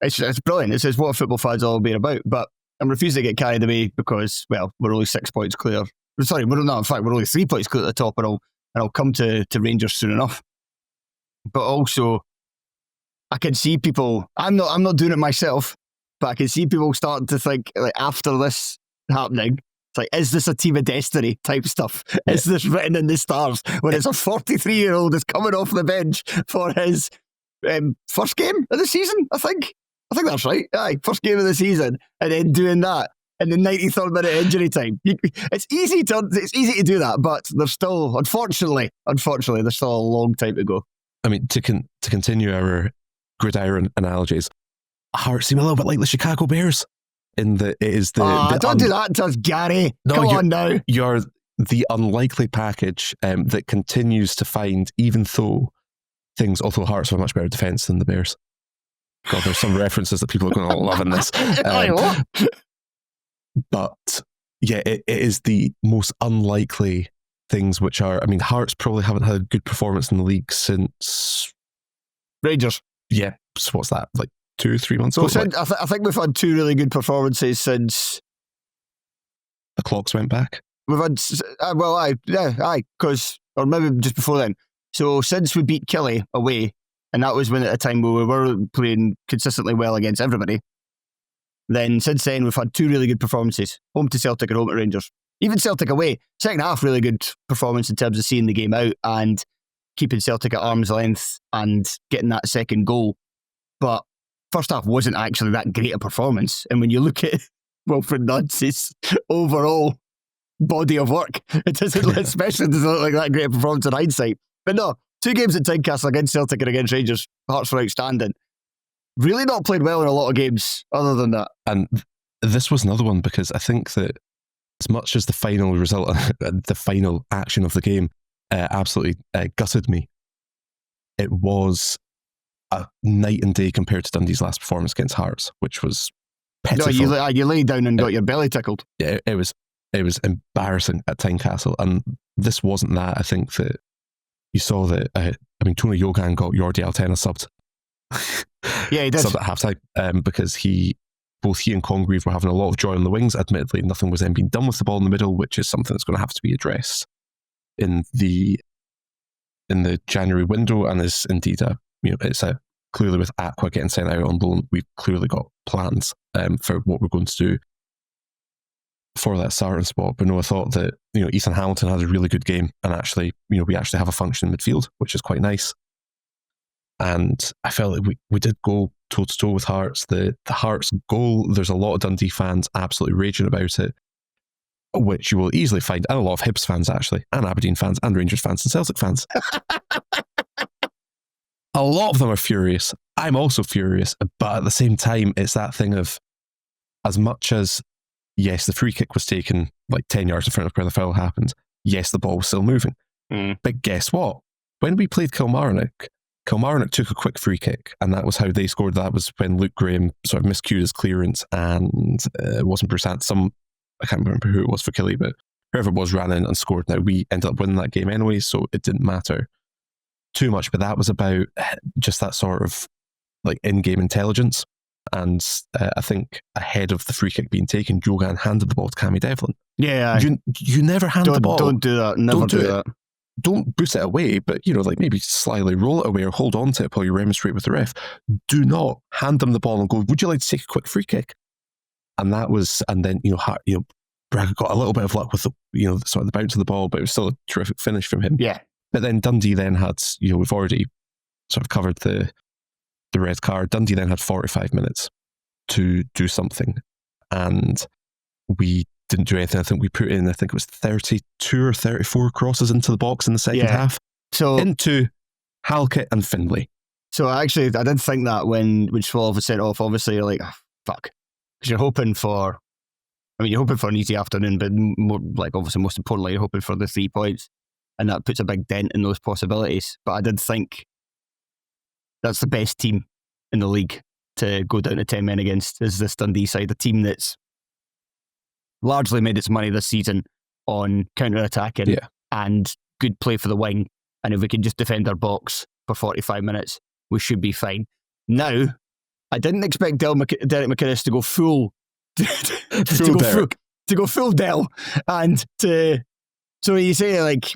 it's brilliant. It's what football fans all been about. But I'm refusing to get carried away because, well, we're only 6 points clear. Sorry, we're not. In fact, we're only 3 points clear at the top, and I'll come to Rangers soon enough. But also, I can see people. I'm not doing it myself, but I can see people starting to think, like, after this happening, it's like, is this a team of destiny type stuff? Yeah. Is this written in the stars when it's a 43-year-old is coming off the bench for his first game of the season? I think that's right. Aye, first game of the season, and then doing that in the 93rd minute injury time. It's easy to do that, but there's still, unfortunately, there's still a long time to go. I mean, to continue our gridiron analogies, Hearts seem a little bit like the Chicago Bears in that it is the don't do that to us, Gary. No, come on now. You're the unlikely package that continues to find, even though although Hearts have a much better defence than the Bears. God, there's some references that people are going to love in this. But yeah, it is the most unlikely things, which are, I mean, Hearts probably haven't had a good performance in the league since Rangers. Yeah, so what's that, like 2-3 months ago? I think we've had 2 really good performances since the clocks went back. We've had, because, or maybe just before then. So since we beat Killie away, and that was when at a time where we were playing consistently well against everybody, then since then we've had 2 really good performances, home to Celtic and home to Rangers. Even Celtic away, second half, really good performance in terms of seeing the game out and keeping Celtic at arm's length and getting that second goal. But first half wasn't actually that great a performance. And when you look at Wilfred Nutz's overall body of work, it doesn't look like that great a performance in hindsight. But no, 2 games at Tynecastle against Celtic and against Rangers, Hearts were outstanding. Really not played well in a lot of games other than that. And this was another one, because I think that as much as the final result, the final action of the game absolutely gutted me, it was a night and day compared to Dundee's last performance against Hearts, which was pitiful. No, you lay down and got your belly tickled. Yeah, it was embarrassing at Tynecastle, and this wasn't that. I think that you saw that, Tony Yogan got Jordi Altena subbed. Yeah, he did. Subbed at half-time because both he and Congreve were having a lot of joy on the wings. Admittedly, nothing was then being done with the ball in the middle, which is something that's going to have to be addressed in the January window, and is indeed clearly with Aqua getting sent out on loan, we've clearly got plans for what we're going to do for that starting spot. But no, I thought that Ethan Hamilton had a really good game, and actually we actually have a functioning midfield, which is quite nice. And I felt like we did go toe-to-toe with Hearts. The Hearts goal, there's a lot of Dundee fans absolutely raging about it, which you will easily find, and a lot of Hibs fans actually, and Aberdeen fans, and Rangers fans, and Celtic fans. A lot of them are furious. I'm also furious, but at the same time, it's that thing of, as much as, yes, the free kick was taken like 10 yards in front of where the foul happened, yes, the ball was still moving. But guess what? When we played Kilmarnock took a quick free kick, and that was how they scored. That was when Luke Graham sort of miscued his clearance, and it wasn't Bruce I can't remember who it was for Killie, but whoever it was ran in and scored. Now, we ended up winning that game anyway, so it didn't matter too much, but that was about just that sort of like in-game intelligence. And I think ahead of the free kick being taken, Jogan handed the ball to Cammy Devlin. Yeah, you never hand the ball. Don't do that. Never do that. Don't boot it away, but like maybe slyly roll it away or hold on to it while you remonstrate with the ref. Do not hand them the ball and go, would you like to take a quick free kick? And that was, and then Braga got a little bit of luck with the sort of the bounce of the ball, but it was still a terrific finish from him. Yeah. But then Dundee then had, we've already sort of covered the red card. Dundee then had 45 minutes to do something, and we didn't do anything. I think we put in, it was 32 or 34 crosses into the box in the second half. So into Halkett and Findlay. So actually, I did think that when Schwallow was sent off, obviously you're like, oh, fuck. Because you're hoping for an easy afternoon, but more like obviously most importantly, you're hoping for the 3 points. And that puts a big dent in those possibilities. But I did think that's the best team in the league to go down to 10 men against, is this Dundee side, a team that's largely made its money this season on counter-attacking and good play for the wing. And if we can just defend our box for 45 minutes, we should be fine. Now, I didn't expect Derek McInnes to go full to go full Del, and so you say like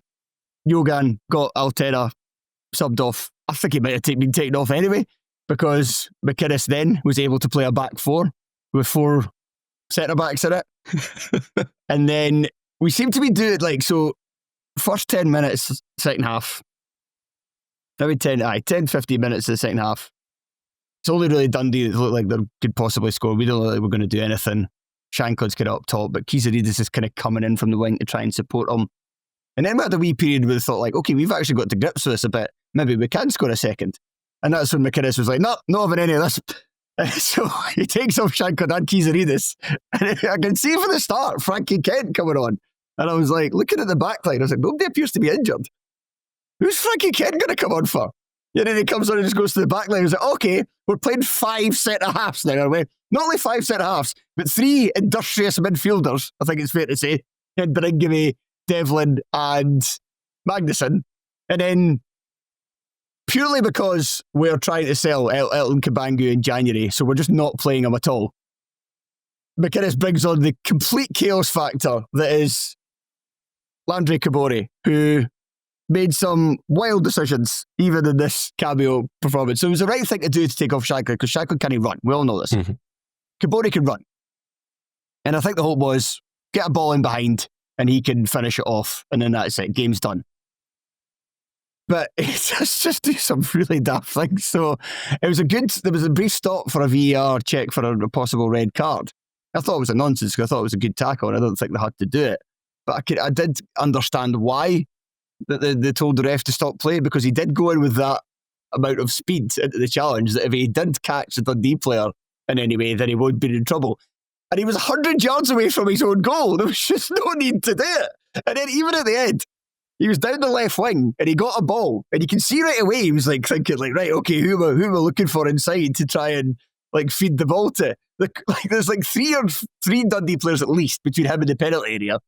Jogan got Altera subbed off. I think he might have been taken off anyway, because McInnes then was able to play a back four with 4 centre-backs in it. And then we seem to be doing first 10 minutes, second half, maybe 10-15 minutes of the second half. It's only really Dundee that look like they could possibly score. We don't look like we're going to do anything. Shankland's kind of up top, but Kizaridis is kind of coming in from the wing to try and support him. And then we had a wee period where they thought okay, we've actually got to grips with this a bit. Maybe we can score a second. And that's when McInnes was like, no, not having any of this. So he takes off Shankland and Kizaridis. And I can see from the start, Frankie Kent coming on. And I was like, looking at the back line, I was like, nobody appears to be injured. Who's Frankie Kent going to come on for? And then he comes on and just goes to the back line. He's like, okay, we're playing 5 centre-halves now, are we? Not only 5 centre-halves, but 3 industrious midfielders, I think it's fair to say. And Beringame, Devlin and Magnuson. And then, purely because we're trying to sell Elton Kabangu in January, so we're just not playing him at all, McInnes brings on the complete chaos factor that is Landry Kabore, who made some wild decisions, even in this cameo performance. So it was the right thing to do to take off Shankland, because Shankland can't run. We all know this. Mm-hmm. Kabore can run. And I think the hope was, get a ball in behind, and he can finish it off, and then that's it. Game's done. But it's just do some really daft things. So there was a brief stop for a VAR check for a possible red card. I thought it was a nonsense, because I thought it was a good tackle, and I don't think they had to do it. But I did understand why they told the ref to stop play, because he did go in with that amount of speed into the challenge that if he did catch the Dundee player in any way, then he would be in trouble. And he was 100 yards away from his own goal. There was just no need to do it. And then even at the end, he was down the left wing and he got a ball, and you can see right away he was thinking right, okay, who am I looking for inside to try and feed the ball to? There's 3 Dundee players at least between him and the penalty area.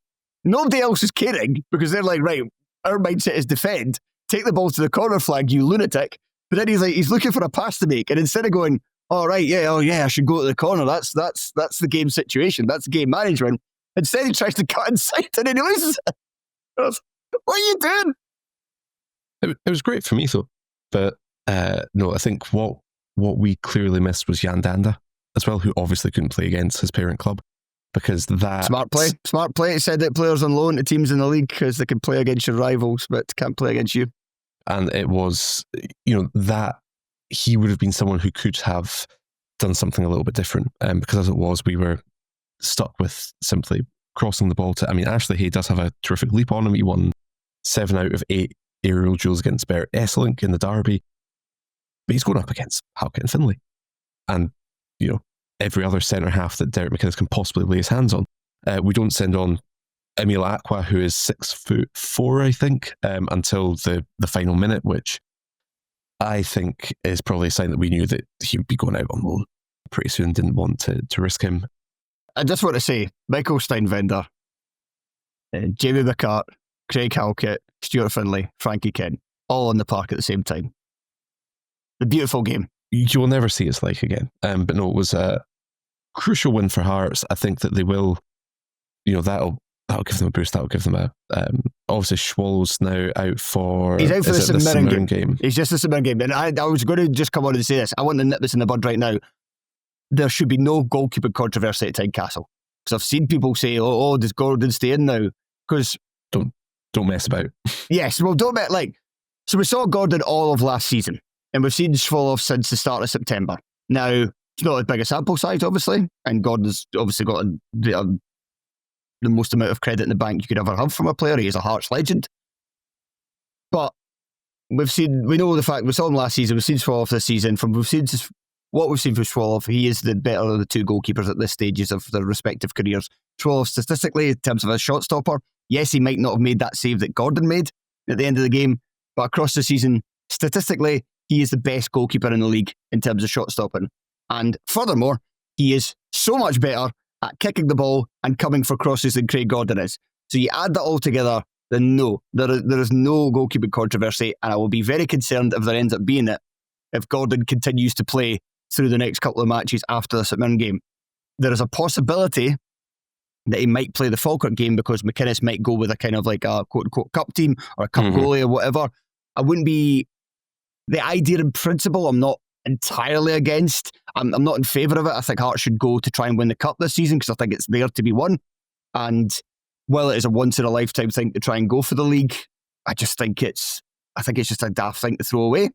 Nobody else is caring, because they're like, right, our mindset is defend, take the ball to the corner flag, you lunatic. But then he's looking for a pass to make, and instead of going, I should go to the corner, that's the game situation, that's game management. Instead he tries to cut inside and then he loses it. What are you doing? It was great for me though, but no, I think what we clearly missed was Jan Danda as well, who obviously couldn't play against his parent club, because that smart play. It said that players on loan to teams in the league because they can play against your rivals but can't play against you. And it was, that he would have been someone who could have done something a little bit different, because as it was, we were stuck with simply crossing the ball to. I mean, Ashley Hay does have a terrific leap on him. He won 7 out of 8 aerial duels against Bert Esselink in the derby, but he's going up against Halkett and Findlay, and every other centre half that Derek McInnes can possibly lay his hands on. We don't send on Emil Aqua, who is 6'4", I think, until the final minute, which I think is probably a sign that we knew that he would be going out on loan pretty soon. Didn't want to risk him. I just want to say, Michael Steinwender Jamie McCart, Craig Halkett, Stuart Finlay, Frankie Ken, all on the park at the same time. The beautiful game. You'll never see its like again. But no, it was a crucial win for Hearts. I think that they will, that'll give them a boost. That'll give them a. Obviously, Schwallow's now out for. He's out for the St Mirren game. He's just the St Mirren game. And I was going to just come on and say this. I want to nip this in the bud right now. There should be no goalkeeping controversy at Tynecastle. Because I've seen people say, oh, does Gordon stay in now? Because don't mess about. Yes, well, don't mess so we saw Gordon all of last season, and we've seen Schwallow since the start of September. Now, it's not as big a sample size, obviously, and Gordon's obviously got the most amount of credit in the bank you could ever have from a player. He is a Hearts legend. But we know the fact, we saw him last season, we've seen Schwallow this season, what we've seen from Schwallow, he is the better of the two goalkeepers at this stages of their respective careers. Schwallow, statistically, in terms of a shot stopper, yes, he might not have made that save that Gordon made at the end of the game, but across the season, statistically, he is the best goalkeeper in the league in terms of shot stopping. And furthermore, he is so much better at kicking the ball and coming for crosses than Craig Gordon is. So you add that all together, then no, there is no goalkeeping controversy, and I will be very concerned if there ends up being it if Gordon continues to play through the next couple of matches after the St Mirren game. There is a possibility that he might play the Falkirk game because McInnes might go with a kind of like a quote-unquote cup team or a cup goalie or whatever. I wouldn't be... The idea in principle, I'm not entirely against. I'm not in favour of it. I think Hearts should go to try and win the cup this season because I think it's there to be won. And while it is a once-in-a-lifetime thing to try and go for the league, I think it's just a daft thing to throw away.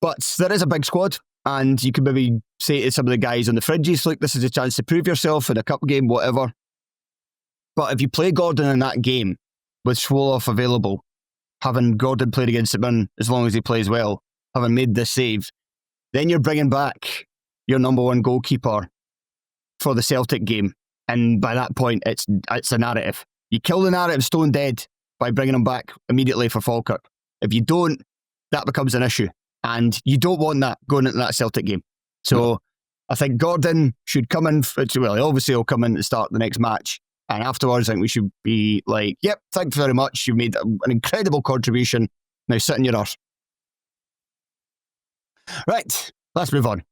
But there is a big squad. And you can maybe say to some of the guys on the fringes, look, this is a chance to prove yourself in a cup game, whatever. But if you play Gordon in that game with Schwallow available, having Gordon played against St Mirren as long as he plays well, having made this save, then you're bringing back your number one goalkeeper for the Celtic game. And by that point, it's a narrative. You kill the narrative stone dead by bringing him back immediately for Falkirk. If you don't, that becomes an issue. And you don't want that going into that Celtic game. So I think Gordon should come in, obviously he'll come in to start the next match. And afterwards, I think we should be like, yep, thanks very much. You've made an incredible contribution. Now sit in your arse. Right, let's move on.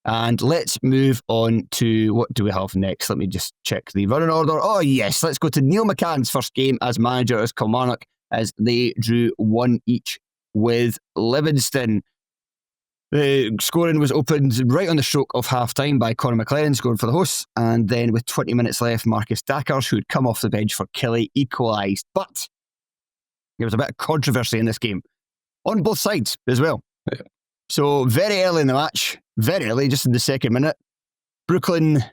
And let's move on to, what do we have next? Let me just check the running order. Oh yes, let's go to Neil McCann's first game as manager as Kilmarnock as they drew 1 each with Livingston. The scoring was opened right on the stroke of half-time by Conor McLaren scoring for the hosts, and then with 20 minutes left, Marcus Dackers, who had come off the bench for Killie, equalised. But there was a bit of controversy in this game, on both sides as well. Yeah. So very early in the match, very early, just in the second minute, Brooklyn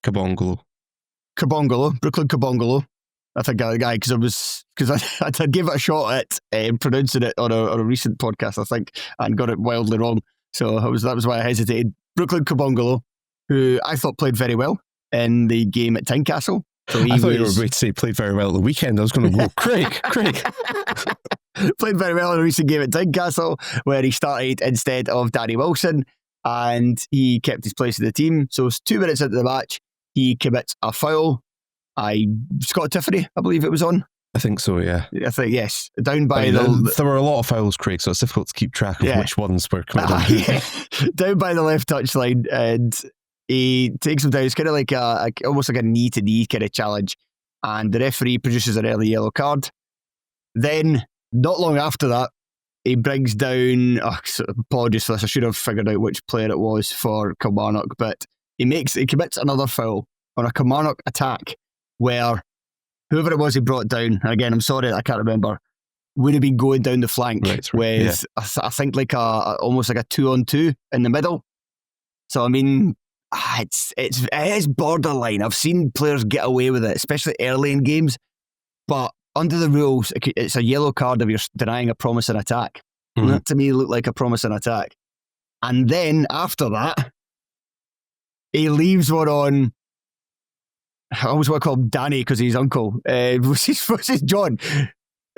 Kabongolo. I think I guy because I gave it a shot at pronouncing it on a recent podcast, I think, and got it wildly wrong. So that was why I hesitated. Brooklyn Kabongolo, who I thought played very well in the game at Tynecastle. So I thought you were going to say played very well at the weekend. I was going to go, Craig. Played very well in a recent game at Tynecastle, where he started instead of Danny Wilson, and he kept his place in the team. So 2 minutes into the match, he commits a foul. Scott Tiffany, I believe it was on. I think so, yeah. I think, yes. Down by there were a lot of fouls, Craig, so it's difficult to keep track of which ones were committed on. Yeah. Down by the left touchline, and he takes him down. It's kind of like almost like a knee-to-knee kind of challenge, and the referee produces an early yellow card. Then, not long after that, he brings down, apologies for this, I should have figured out which player it was for Kilmarnock, but he commits another foul on a Kilmarnock attack, where whoever it was he brought down, and again, I'm sorry, I can't remember, would have been going down the flank with, I think, like almost like a 2-on-2 in the middle. So, I mean, it is borderline. I've seen players get away with it, especially early in games, but under the rules, it's a yellow card if you're denying a promising attack. Mm-hmm. That, to me, looked like a promising attack. And then, after that, he leaves one on, I always want to call him Danny because he's uncle. What's his John?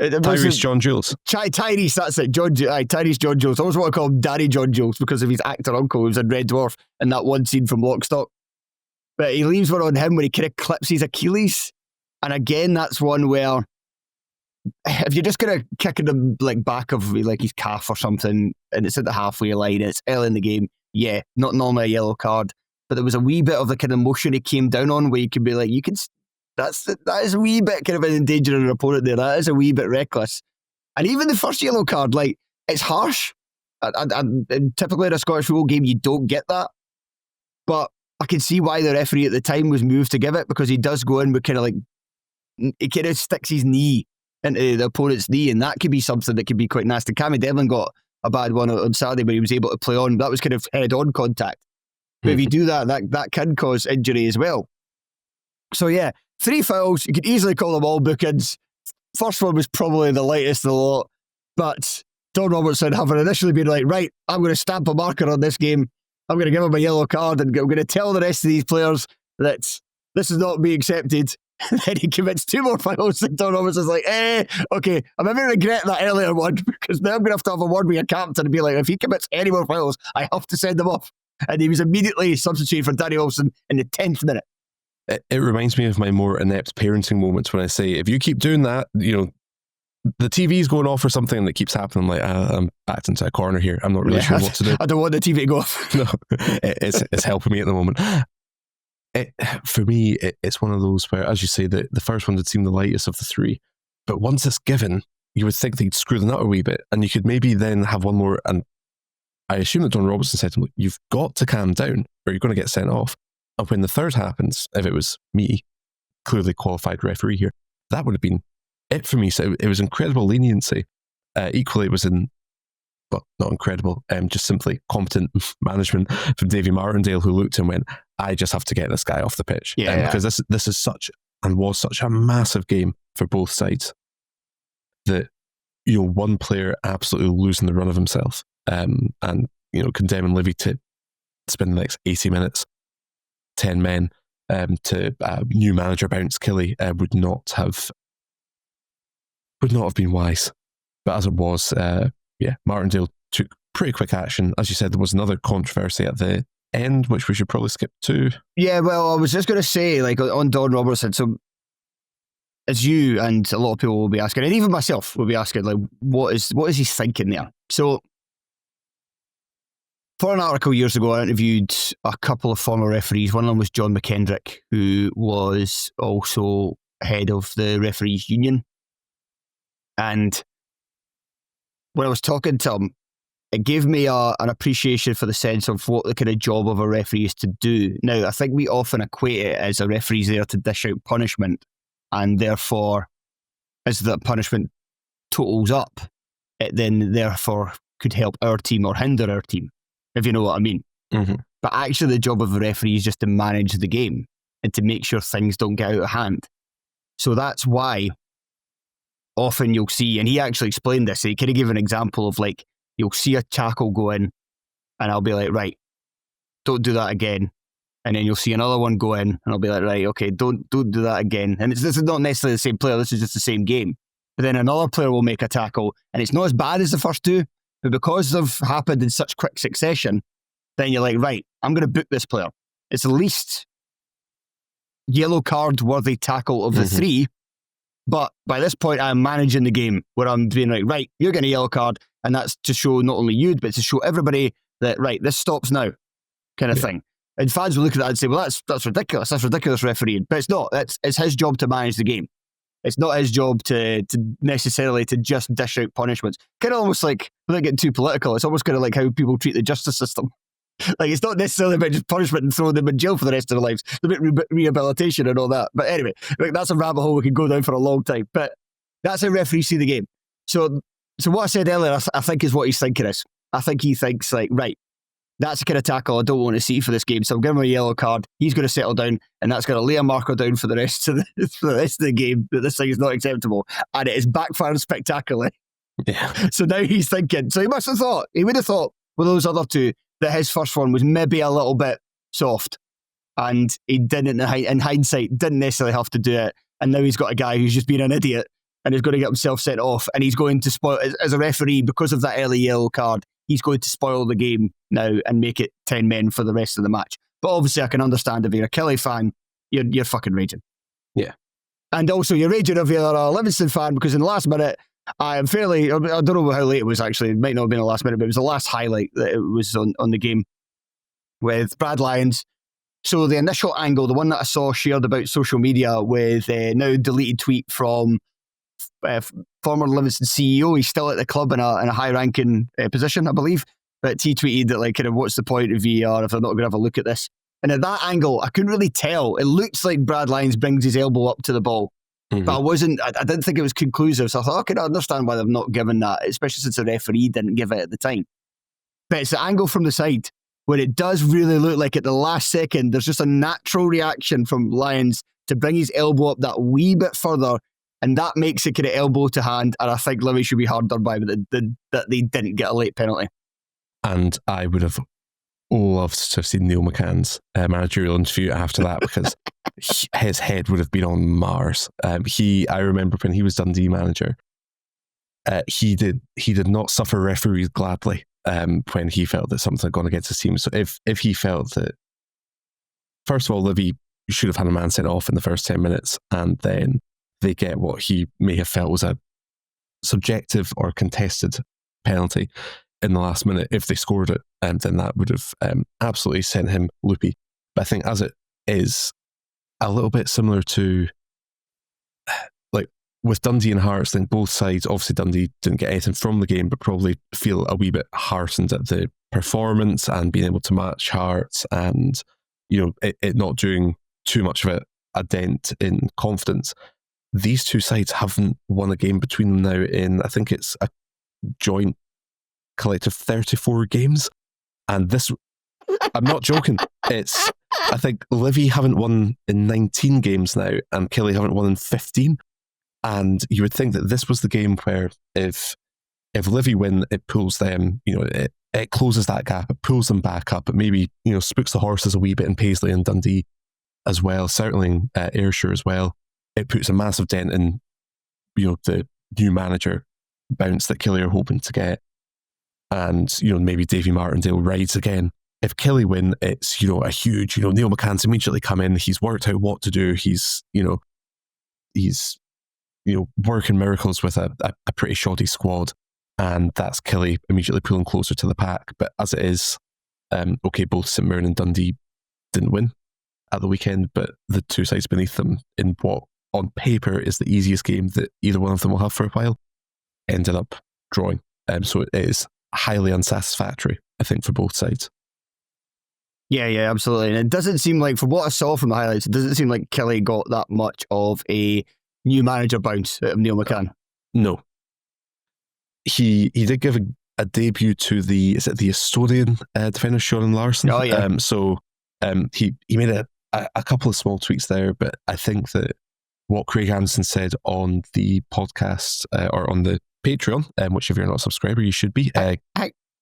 Tyrese John Jules. Tyrese, that's it. Tyrese John Jules. I always want to call him Danny John Jules because of his actor uncle who was in Red Dwarf in that one scene from Lockstock. But he leaves one on him where he kind of clips his Achilles. And again, that's one where if you're just going to kick him like back of like his calf or something and it's at the halfway line, it's early in the game, yeah, not normally a yellow card. But there was a wee bit of the kind of motion he came down on where you could be like, that is a wee bit kind of an endangering an opponent there. That is a wee bit reckless. And even the first yellow card, like, it's harsh. And typically in a Scottish football game, you don't get that. But I can see why the referee at the time was moved to give it, because he does go in with kind of like, he kind of sticks his knee into the opponent's knee, and that could be something that could be quite nasty. Cammy Devlin got a bad one on Saturday where he was able to play on. That was kind of head-on contact. But if you do that can cause injury as well. So yeah, 3 fouls. You could easily call them all bookings. First one was probably the lightest of the lot. But Don Robertson, having initially been like, right, I'm going to stamp a marker on this game. I'm going to give him a yellow card and I'm going to tell the rest of these players that this is not being accepted. And then he commits 2 more fouls and Don Robertson's like, okay, I'm going to regret that earlier one, because now I'm going to have a word with your captain and be like, if he commits any more fouls, I have to send him off. And he was immediately substituted for Danny Wilson in the 10th minute. It reminds me of my more inept parenting moments when I say, if you keep doing that, the TV's going off or something and it keeps happening. I'm like, I'm backed into a corner here. I'm not really sure what to do. I don't want the TV to go off. No, it's helping me at the moment. For me, it's one of those where, as you say, the first one did seem the lightest of the 3. But once it's given, you would think they'd screw the nut a wee bit and you could maybe then have one more. And I assume that Don Robertson said to him, you've got to calm down or you're going to get sent off. And when the third happens, if it was me, clearly qualified referee here, that would have been it for me. So it was incredible leniency. Equally, it was not incredible, just simply competent management from Davy Martindale, who looked and went, I just have to get this guy off the pitch. Because this is such and was such a massive game for both sides that, one player absolutely losing the run of himself and condemning Livy to spend the next 80 minutes, 10 men, to new manager bounce Killy would not have been wise. But as it was, Martindale took pretty quick action. As you said, there was another controversy at the end, which we should probably skip to. Yeah, well, I was just going to say, like, on Don Robertson, so as you and a lot of people will be asking, and even myself will be asking, like, what is he thinking there? So, for an article years ago, I interviewed a couple of former referees. One of them was John McGlynn, who was also head of the referees union. And when I was talking to him, it gave me an appreciation for the sense of what the kind of job of a referee is to do. Now, I think we often equate it as a referee's there to dish out punishment, and therefore, as the punishment totals up, it then therefore could help our team or hinder our team, if you know what I mean. Mm-hmm. But actually, the job of a referee is just to manage the game and to make sure things don't get out of hand. So that's why often you'll see, and he actually explained this, he kind of gave an example of, like, you'll see a tackle go in and I'll be like, right, don't do that again. And then you'll see another one go in and I'll be like, right, okay, don't do that again. And this is not necessarily the same player, this is just the same game. But then another player will make a tackle and it's not as bad as the first 2, but because they've happened in such quick succession, then you're like, right, I'm going to book this player. It's the least yellow card worthy tackle of the 3. But by this point, I'm managing the game where I'm being like, right, you're getting a yellow card. And that's to show not only you, but to show everybody that, right, this stops now, kind of thing. And fans will look at that and say, well, that's ridiculous. That's ridiculous refereeing. But it's not. It's his job to manage the game. It's not his job to necessarily to just dish out punishments. Kind of almost like, without getting too political, it's almost kind of like how people treat the justice system. Like, it's not necessarily about just punishment and throwing them in jail for the rest of their lives. It's about rehabilitation and all that. But anyway, like, that's a rabbit hole we could go down for a long time. But that's how referees see the game. So what I said earlier, I think is what he's thinking is. I think he thinks, like, right, that's the kind of tackle I don't want to see for this game. So I'm giving him a yellow card. He's going to settle down, and that's going to lay a marker down for the rest of the game that this thing is not acceptable. And it is backfiring spectacularly. Yeah. So now he's thinking. So he would have thought with those other 2 that his first one was maybe a little bit soft, and he didn't, in hindsight, didn't necessarily have to do it. And now he's got a guy who's just been an idiot and is going to get himself sent off, and he's going to spoil, as a referee, because of that early yellow card, he's going to spoil the game now and make it 10 men for the rest of the match. But obviously I can understand if you're a Kelly fan, you're fucking raging. Yeah. And also, you're raging if you're a Livingston fan, because in the last minute, I don't know how late it was actually. It might not have been the last minute, but it was the last highlight that it was on the game with Brad Lyons. So the initial angle, the one that I saw shared about social media with a now deleted tweet from former Livingston CEO. He's still at the club in a high-ranking position, I believe. But he tweeted that, like, kind of, what's the point of VAR if they're not going to have a look at this? And at that angle, I couldn't really tell. It looks like Brad Lyons brings his elbow up to the ball. Mm-hmm. But I didn't think it was conclusive. So I thought, okay, I understand why they've not given that, especially since the referee didn't give it at the time. But it's the angle from the side where it does really look like at the last second, there's just a natural reaction from Lyons to bring his elbow up that wee bit further. And that makes it kind of elbow to hand. And I think Livy should be harder by that they didn't get a late penalty. And I would have loved to have seen Neil McCann's managerial interview after that, because his head would have been on Mars. I remember when he was Dundee manager, he did not suffer referees gladly when he felt that something had gone against his team. So if he felt that, first of all, Livy should have had a man sent off in the first 10 minutes, and then they get what he may have felt was a subjective or contested penalty in the last minute, if they scored it, then that would have absolutely sent him loopy. But I think as it is, a little bit similar to, like, with Dundee and Hearts, I think both sides, obviously Dundee didn't get anything from the game, but probably feel a wee bit heartened at the performance and being able to match Hearts, and, you know, it not doing too much of a dent in confidence. These two sides haven't won a game between them now in, I think it's a joint collective 34 games. And this, I'm not joking, I think Livy haven't won in 19 games now, and Killie haven't won in 15. And you would think that this was the game where if Livy win, it pulls them, you know, it closes that gap, it pulls them back up, it maybe, you know, spooks the horses a wee bit in Paisley and Dundee as well, certainly in Ayrshire as well. It puts a massive dent in, you know, the new manager bounce that Killie are hoping to get. And, you know, maybe Davy Martindale rides again. If Killie win, it's, you know, a huge, you know, Neil McCann's immediately come in. He's worked out what to do. He's working miracles with a pretty shoddy squad. And that's Killie immediately pulling closer to the pack. But as it is, okay, both St Mirren and Dundee didn't win at the weekend, but the two sides beneath them in what on paper is the easiest game that either one of them will have for a while ended up drawing. So it is highly unsatisfactory, I think, for both sides. Yeah, absolutely. And it doesn't seem like, from what I saw from the highlights, it doesn't seem like Killie got that much of a new manager bounce out of Neil McCann. No. He did give a debut to the Estonian defender, Sean Larsson. Oh, yeah. He made a couple of small tweaks there, but I think that what Craig Anderson said on the podcast or on the Patreon, which if you're not a subscriber, you should be. Hang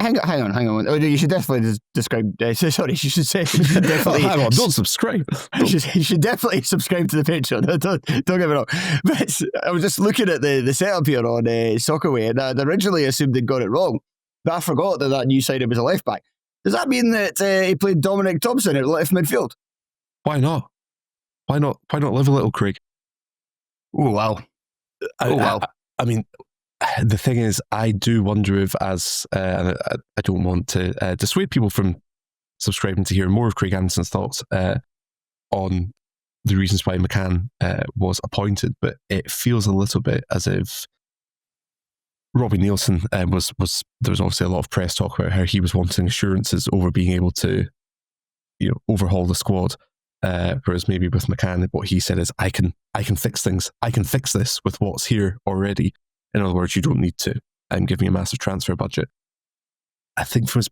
on. Oh, you should definitely describe. Sorry, you should say. Definitely, hang on, don't subscribe. You should definitely subscribe to the Patreon. Don't get me wrong. But I was just looking at the setup here on Soccerway, and I'd originally assumed they'd got it wrong, but I forgot that new side was a left back. Does that mean that he played Dominic Thompson at left midfield? Why not? Why not live a little, Craig? Oh wow! I mean, the thing is, I do wonder if, and I don't want to dissuade people from subscribing to hear more of Craig Anderson's thoughts on the reasons why McCann was appointed, but it feels a little bit as if Robbie Nielsen there was obviously a lot of press talk about how he was wanting assurances over being able to, you know, overhaul the squad. Whereas maybe with McCann, what he said is, I can fix things. I can fix this with what's here already. In other words, you don't need to give me a massive transfer budget. I think from his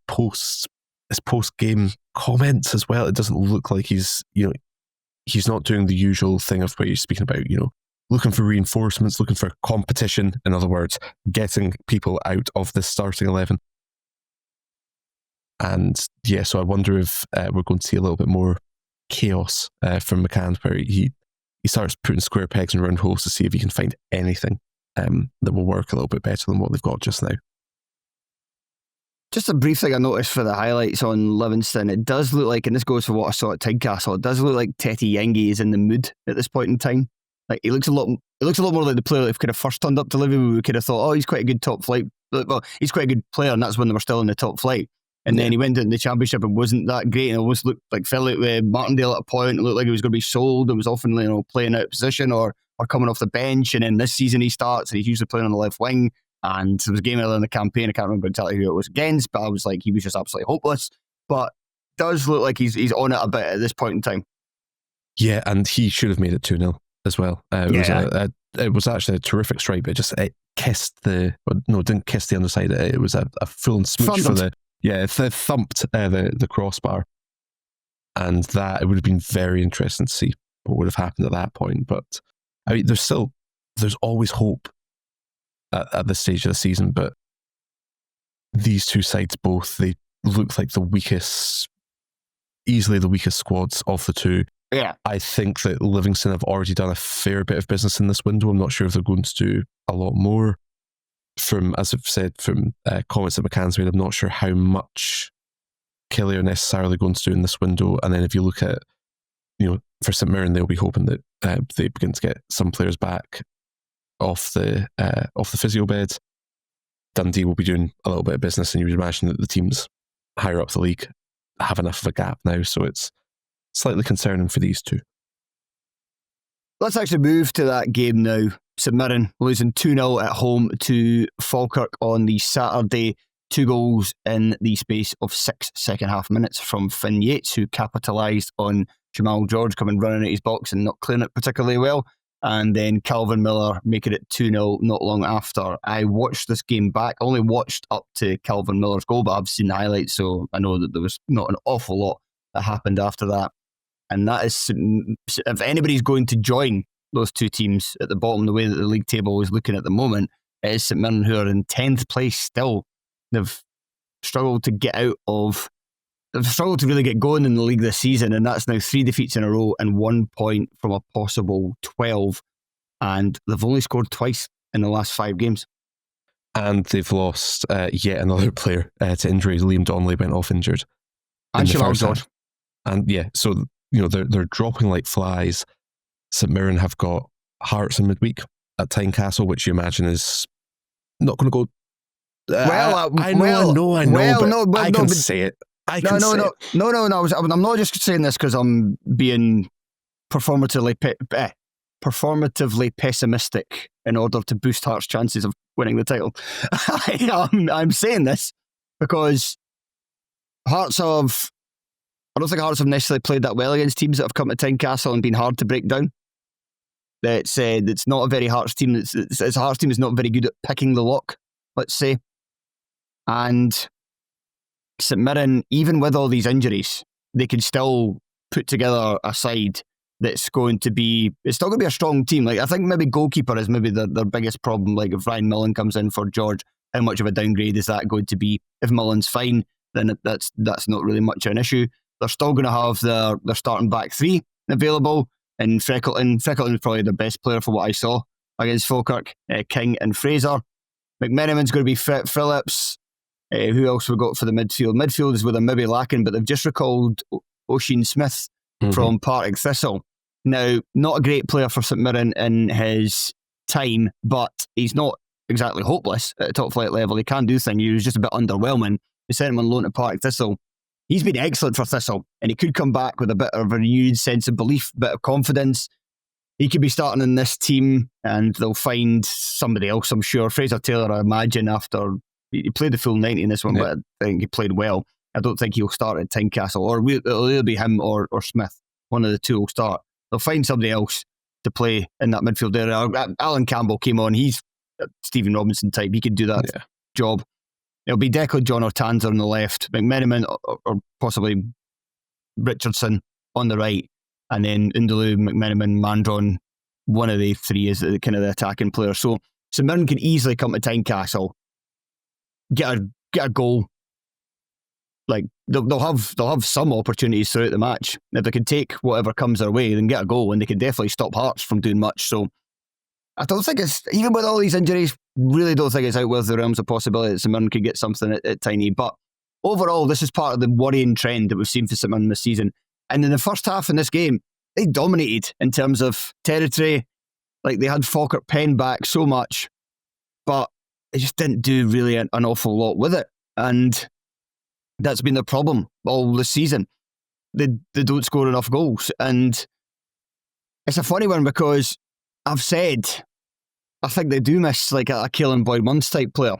post-game comments as well, it doesn't look like he's not doing the usual thing of where you're speaking about, you know, looking for reinforcements, looking for competition. In other words, getting people out of the starting 11. And yeah, so I wonder if we're going to see a little bit more chaos from McCann, where he starts putting square pegs in round holes to see if he can find anything that will work a little bit better than what they've got just now. Just a brief thing I noticed for the highlights on Livingston, it does look like, and this goes for what I saw at Tynecastle, it does look like Tete Yengi is in the mood at this point in time. Like he looks a lot more like the player that kind of first turned up to Liverpool. We could have thought, oh, he's quite a good top flight. Well, he's quite a good player, and that's when they were still in the top flight. And then he went into the Championship and wasn't that great, and almost felt like Martindale at a point. It looked like he was going to be sold. It was often playing out of position or coming off the bench. And then this season he starts and he's usually playing on the left wing. And there was a game earlier in the campaign. I can't remember exactly who it was against, but I was like, he was just absolutely hopeless. But does look like he's on it a bit at this point in time. Yeah, and he should have made it 2-0 as well. It was actually a terrific strike, but it kissed didn't kiss the underside. It was a full and smooch for the. Yeah, it thumped the crossbar, and that it would have been very interesting to see what would have happened at that point. But I mean, there's always hope at this stage of the season. But these two sides both, they look like easily the weakest squads of the two. Yeah, I think that Livingston have already done a fair bit of business in this window. I'm not sure if they're going to do a lot more. As I've said, from comments that McCann's made, I'm not sure how much Kelly are necessarily going to do in this window. And then if you look at, for St Mirren, they'll be hoping that they begin to get some players back off the physio bed. Dundee will be doing a little bit of business, and you would imagine that the teams higher up the league have enough of a gap now, so it's slightly concerning for these two. Let's actually move to that game now. St Mirren losing 2-0 at home to Falkirk on the Saturday. 2 goals in the space of 6 second-half minutes from Finn Yates, who capitalised on Jamal George coming running at his box and not clearing it particularly well. And then Calvin Miller making it 2-0 not long after. I watched this game back. I only watched up to Calvin Miller's goal, but I've seen the highlights, so I know that there was not an awful lot that happened after that. And that is, if anybody's going to join those two teams at the bottom, the way that the league table is looking at the moment, it is St Mirren, who are in 10th place still. They've struggled to they've struggled to really get going in the league this season, and that's now 3 defeats in a row and 1 point from a possible 12. And they've only scored twice in the last 5 games. And they've lost yet another player to injury. Liam Donnelly went off injured. And Jamal George. And so they're dropping like flies. St Mirren have got Hearts in midweek at Tynecastle, which you imagine is not going to go. I can say it. No. I'm not just saying this because I'm being performatively pessimistic in order to boost Hearts' chances of winning the title. I'm saying this because I don't think Hearts have necessarily played that well against teams that have come to Tynecastle and been hard to break down. It's not a very Hearts team. It's a Hearts team that's not very good at picking the lock, let's say. And St Mirren, even with all these injuries, they can still put together a side that's still going to be a strong team. Like, I think maybe goalkeeper is maybe their biggest problem. Like, if Ryan Millen comes in for George, how much of a downgrade is that going to be? If Millen's fine, then that's not really much of an issue. They're still going to have their starting back 3 available, and Freckleton is probably the best player for what I saw against Falkirk. King and Fraser. McMenamin's going to be fit. Phillips. Who else we got for the midfield? Midfield is where they're maybe lacking, but they've just recalled Oisin Smith from Partick Thistle. Now, not a great player for St Mirren in his time, but he's not exactly hopeless at a top flight level. He can do things. He was just a bit underwhelming. They sent him on loan to Partick Thistle. He's been excellent for Thistle, and he could come back with a bit of a renewed sense of belief, a bit of confidence. He could be starting in this team, and they'll find somebody else, I'm sure. Fraser Taylor, I imagine, after he played the full 90 in this one, but I think he played well. I don't think he'll start at Tynecastle, or it'll either be him or Smith. One of the two will start. They'll find somebody else to play in that midfield area. Alan Campbell came on. He's a Stephen Robinson type. He could do that job. It'll be Declan John or Tanzer on the left, McMenamin or possibly Richardson on the right, and then Undulu, McMenamin, Mandron. One of the 3 is the kind of the attacking player. So St Mirren can easily come to Tynecastle, get a goal. Like they'll have some opportunities throughout the match. If they can take whatever comes their way, then get a goal, and they can definitely stop Hearts from doing much. So I don't think it's, even with all these injuries, really don't think it's out with the realms of possibility that St Mirren could get something at Tiny. But overall, this is part of the worrying trend that we've seen for St Mirren this season. And in the first half in this game, they dominated in terms of territory. Like, they had Falkirk penned back so much, but they just didn't do really an awful lot with it. And that's been their problem all this season. They don't score enough goals. And it's a funny one because I've said I think they do miss like a Kieron Bowie type player.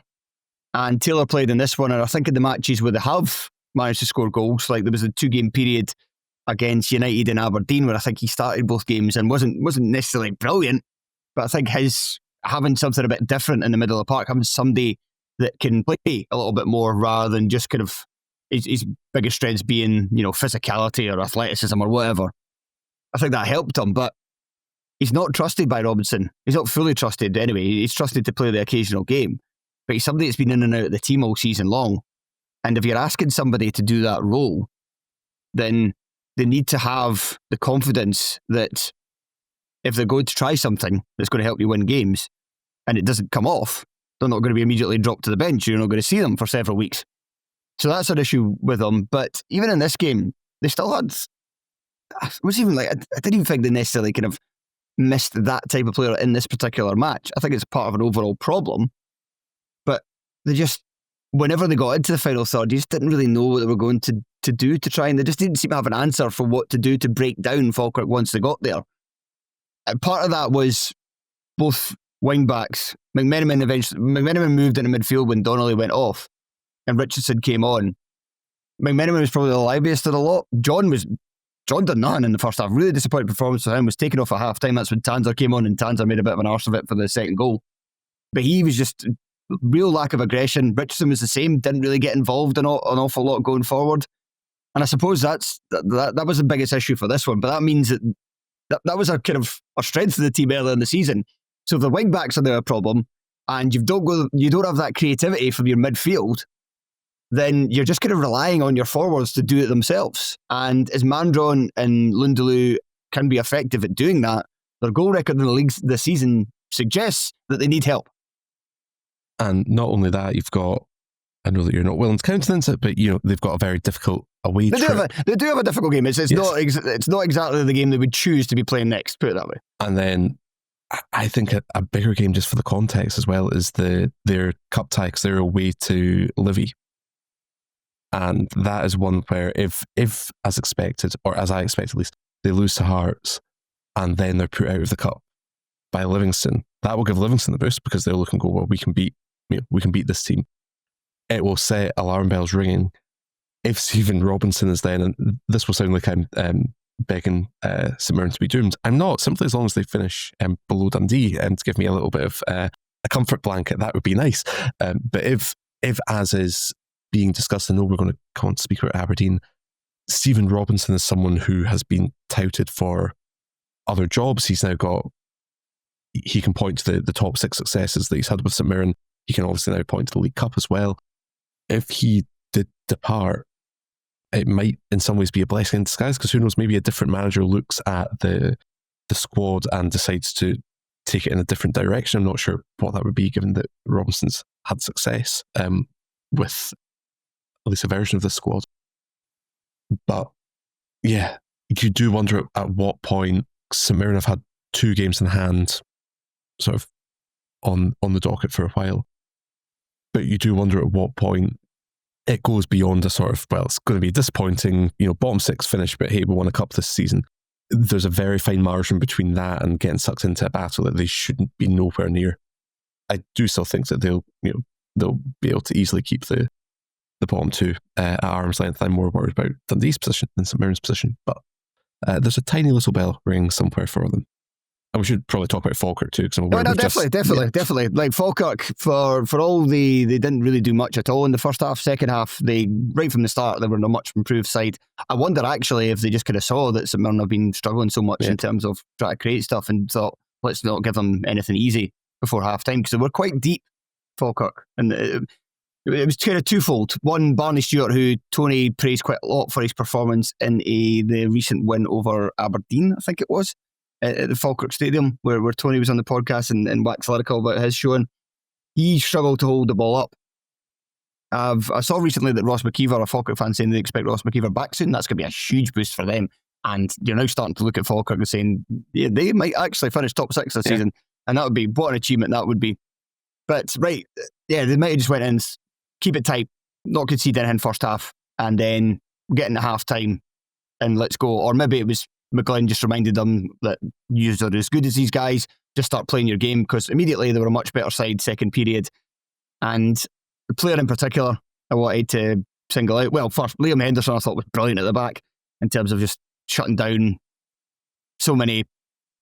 And Taylor played in this one, and I think in the matches where they have managed to score goals, like there was a 2-game period against United and Aberdeen where I think he started both games and wasn't necessarily brilliant, but I think his having something a bit different in the middle of the park, having somebody that can play a little bit more rather than just kind of his biggest strengths being, physicality or athleticism or whatever. I think that helped him, but he's not trusted by Robertson. He's not fully trusted anyway. He's trusted to play the occasional game, but he's somebody that's been in and out of the team all season long. And if you're asking somebody to do that role, then they need to have the confidence that if they're going to try something that's going to help you win games and it doesn't come off, they're not going to be immediately dropped to the bench. You're not going to see them for several weeks. So that's an issue with them. But even in this game, they still had... I didn't even think they necessarily kind of missed that type of player in this particular match. I think it's part of an overall problem. But they just... Whenever they got into the final third, you just didn't really know what they were going to do to try, and they just didn't seem to have an answer for what to do to break down Falkirk once they got there. And part of that was both wing-backs. McMenamin moved into midfield when Donnelly went off, and Richardson came on. McMenamin was probably the liveliest of the lot. John did nothing in the first half. Really disappointing performance for him. Was taken off at half-time. That's when Tanser came on, and Tanser made a bit of an arse of it for the second goal. But he was just... real lack of aggression. Richardson was the same, didn't really get involved in an awful lot going forward. And I suppose that was the biggest issue for this one. But that means that was a kind of a strength of the team earlier in the season. So if the wing backs are there a problem, and you don't have that creativity from your midfield, then you're just kind of relying on your forwards to do it themselves. And as Mandron and Lundaloo can be effective at doing that, their goal record in the league this season suggests that they need help. And not only that, you've got, I know that you're not willing to countenance it, but they've got a very difficult away trip. They do have a difficult game. It's not exactly the game they would choose to be playing next, put it that way. And then I think a bigger game, just for the context as well, is their cup tie, because they're away to Livy. And that is one where if as expected, or as I expect at least, they lose to Hearts and then they're put out of the cup by Livingston, that will give Livingston the boost, because they'll look and go, well, we can beat this team. It will set alarm bells ringing if Stephen Robinson is then, and this will sound like I'm begging St Mirren to be doomed. I'm not, simply as long as they finish below Dundee and to give me a little bit of a comfort blanket, that would be nice. But if as is being discussed, I know we're going to come on to speak about Aberdeen, Stephen Robinson is someone who has been touted for other jobs. He can point to the top 6 successes that he's had with St Mirren. He can obviously now point to the League Cup as well. If he did depart, it might in some ways be a blessing in disguise, because who knows, maybe a different manager looks at the squad and decides to take it in a different direction. I'm not sure what that would be, given that Robinson's had success with at least a version of the squad. But yeah, you do wonder at what point St Mirren have had 2 games in hand sort of on the docket for a while. But you do wonder at what point it goes beyond a sort of, well, it's going to be a disappointing, bottom 6 finish, but hey, we won a cup this season. There's a very fine margin between that and getting sucked into a battle that they shouldn't be nowhere near. I do still think that they'll be able to easily keep the bottom 2 at arm's length. I'm more worried about Dundee's position than St Mirren's position, but there's a tiny little bell ringing somewhere for them. And we should probably talk about Falkirk too, because I'm aware definitely. Like Falkirk, for all they didn't really do much at all in the first half. Second half, they right from the start, they were a much improved side. I wonder actually if they just kind of saw that St Mirren have been struggling so much in terms of trying to create stuff, and thought, let's not give them anything easy before half time, because they were quite deep, Falkirk, and it was kind of twofold. One, Barney Stewart, who Tony praised quite a lot for his performance in the recent win over Aberdeen, I think it was, at the Falkirk Stadium, where Tony was on the podcast and waxed lyrical about his showing. He struggled to hold the ball up. I saw recently that Ross McKeever, a Falkirk fan, saying they expect Ross McKeever back soon. That's going to be a huge boost for them. And you're now starting to look at Falkirk and saying, yeah, they might actually finish top 6 this season. And that would be, what an achievement that would be. But, right, yeah, they might have just went in, keep it tight, not concede anything first half, and then get into half time and let's go. Or maybe it was McGlynn just reminded them that you are as good as these guys, just start playing your game, because immediately they were a much better side second period. And the player in particular I wanted to single out, well, first, Liam Henderson I thought was brilliant at the back in terms of just shutting down so many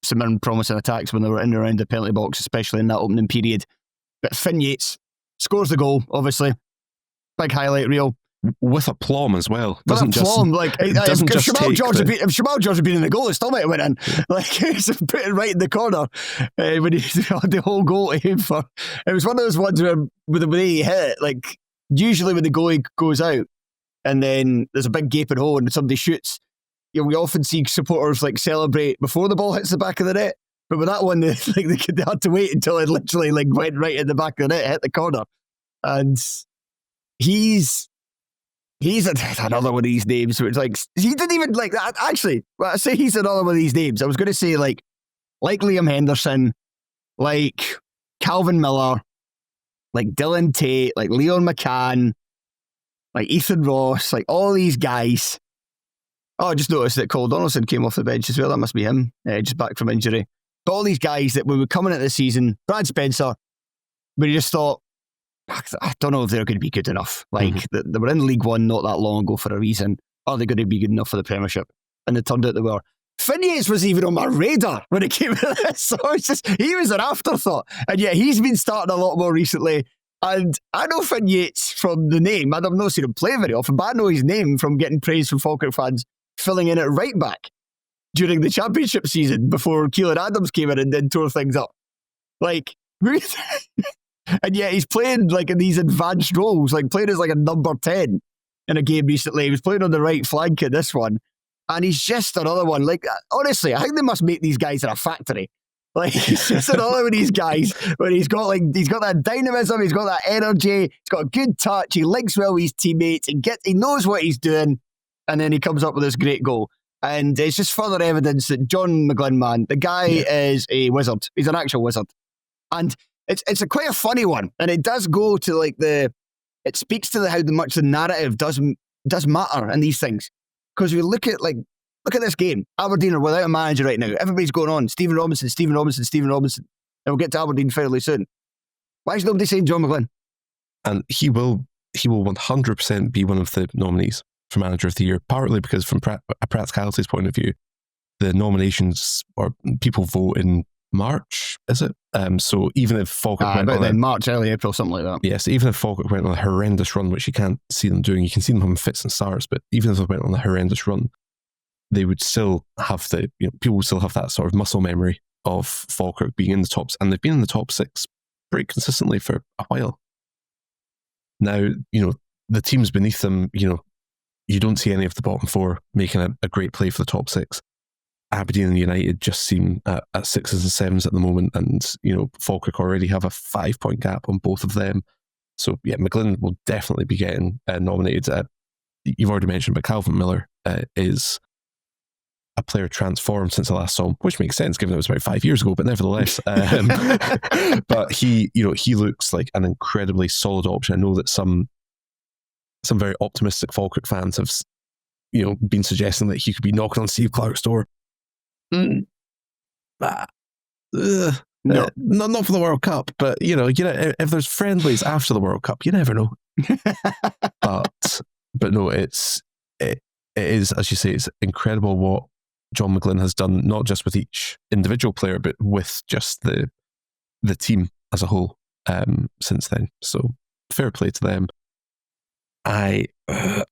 some promising attacks when they were in and around the penalty box, especially in that opening period. But Finn Yates scores the goal, obviously. Big highlight reel. With aplomb as well. Doesn't just if Jamal George had been in the goal, it still might have went in. Like, he's put it right in the corner when he had the whole goal to aim for. It was one of those ones where with the way he hit it, like, usually when the goalie goes out and then there's a big gaping hole and somebody shoots, you know, we often see supporters like celebrate before the ball hits the back of the net. But with that one, they had to wait until it literally like went right in the back of the net, hit the corner. And he's another one of these names where it's like, he didn't even like that. Actually, when I say he's another one of these names, I was going to say like Liam Henderson, like Calvin Miller, like Dylan Tate, like Leon McCann, like Ethan Ross, like all these guys. Oh, I just noticed that Cole Donaldson came off the bench as well. That must be him, just back from injury. But all these guys that we were coming into the season, Brad Spencer, we just thought, I don't know if they're going to be good enough. Like, they were in League One not that long ago for a reason. Are they going to be good enough for the Premiership? And it turned out they were. Finn Yates was even on my radar when it came to this. So it's just, he was an afterthought. And yet he's been starting a lot more recently. And I know Finn Yates from the name. I've not seen him play very often, but I know his name from getting praise from Falkirk fans filling in at right back during the Championship season before Keelan Adams came in and then tore things up. Like, and yet he's playing like in these advanced roles, like playing as like a number 10 in a game recently. He was playing on the right flank in this one. And he's just another one. Like, honestly, I think they must make these guys in a factory. Like, he's just another one of these guys where he's got that dynamism, he's got that energy, he's got a good touch, he links well with his teammates, he knows what he's doing, and then he comes up with this great goal. And it's just further evidence that John McGlynn, man, the guy is a wizard. He's an actual wizard. And it's quite a funny one. And it does go to like it speaks to how much the narrative does matter in these things. Because we look at this game. Aberdeen are without a manager right now. Everybody's going on. Stephen Robinson. And we'll get to Aberdeen fairly soon. Why is nobody saying John McGlynn? And he will 100% be one of the nominees for Manager of the Year, partly because from a practicalities point of view, the nominations, or people vote in March, is it? So even if Falkirk went on March, early April, something like that. Yes, even if Falkirk went on a horrendous run, which you can't see them doing, you can see them having fits and starts, but even if they went on a horrendous run, they would still have people would still have that sort of muscle memory of Falkirk being in the tops, and they've been in the top 6 pretty consistently for a while. Now, the teams beneath them, you don't see any of the bottom 4 making a great play for the top 6. Aberdeen and United just seem at 6s and 7s at the moment, and Falkirk already have a 5-point gap on both of them. So yeah, McGlynn will definitely be getting nominated. You've already mentioned, but Calvin Miller is a player transformed since I last saw him, which makes sense given it was about 5 years ago. But nevertheless, but he looks like an incredibly solid option. I know that some very optimistic Falkirk fans have been suggesting that he could be knocking on Steve Clarke's door. No, not for the World Cup, but if there's friendlies after the World Cup, you never know. but no, it is, as you say, it's incredible what John McGlynn has done, not just with each individual player, but with just the team as a whole since then. So fair play to them. I'm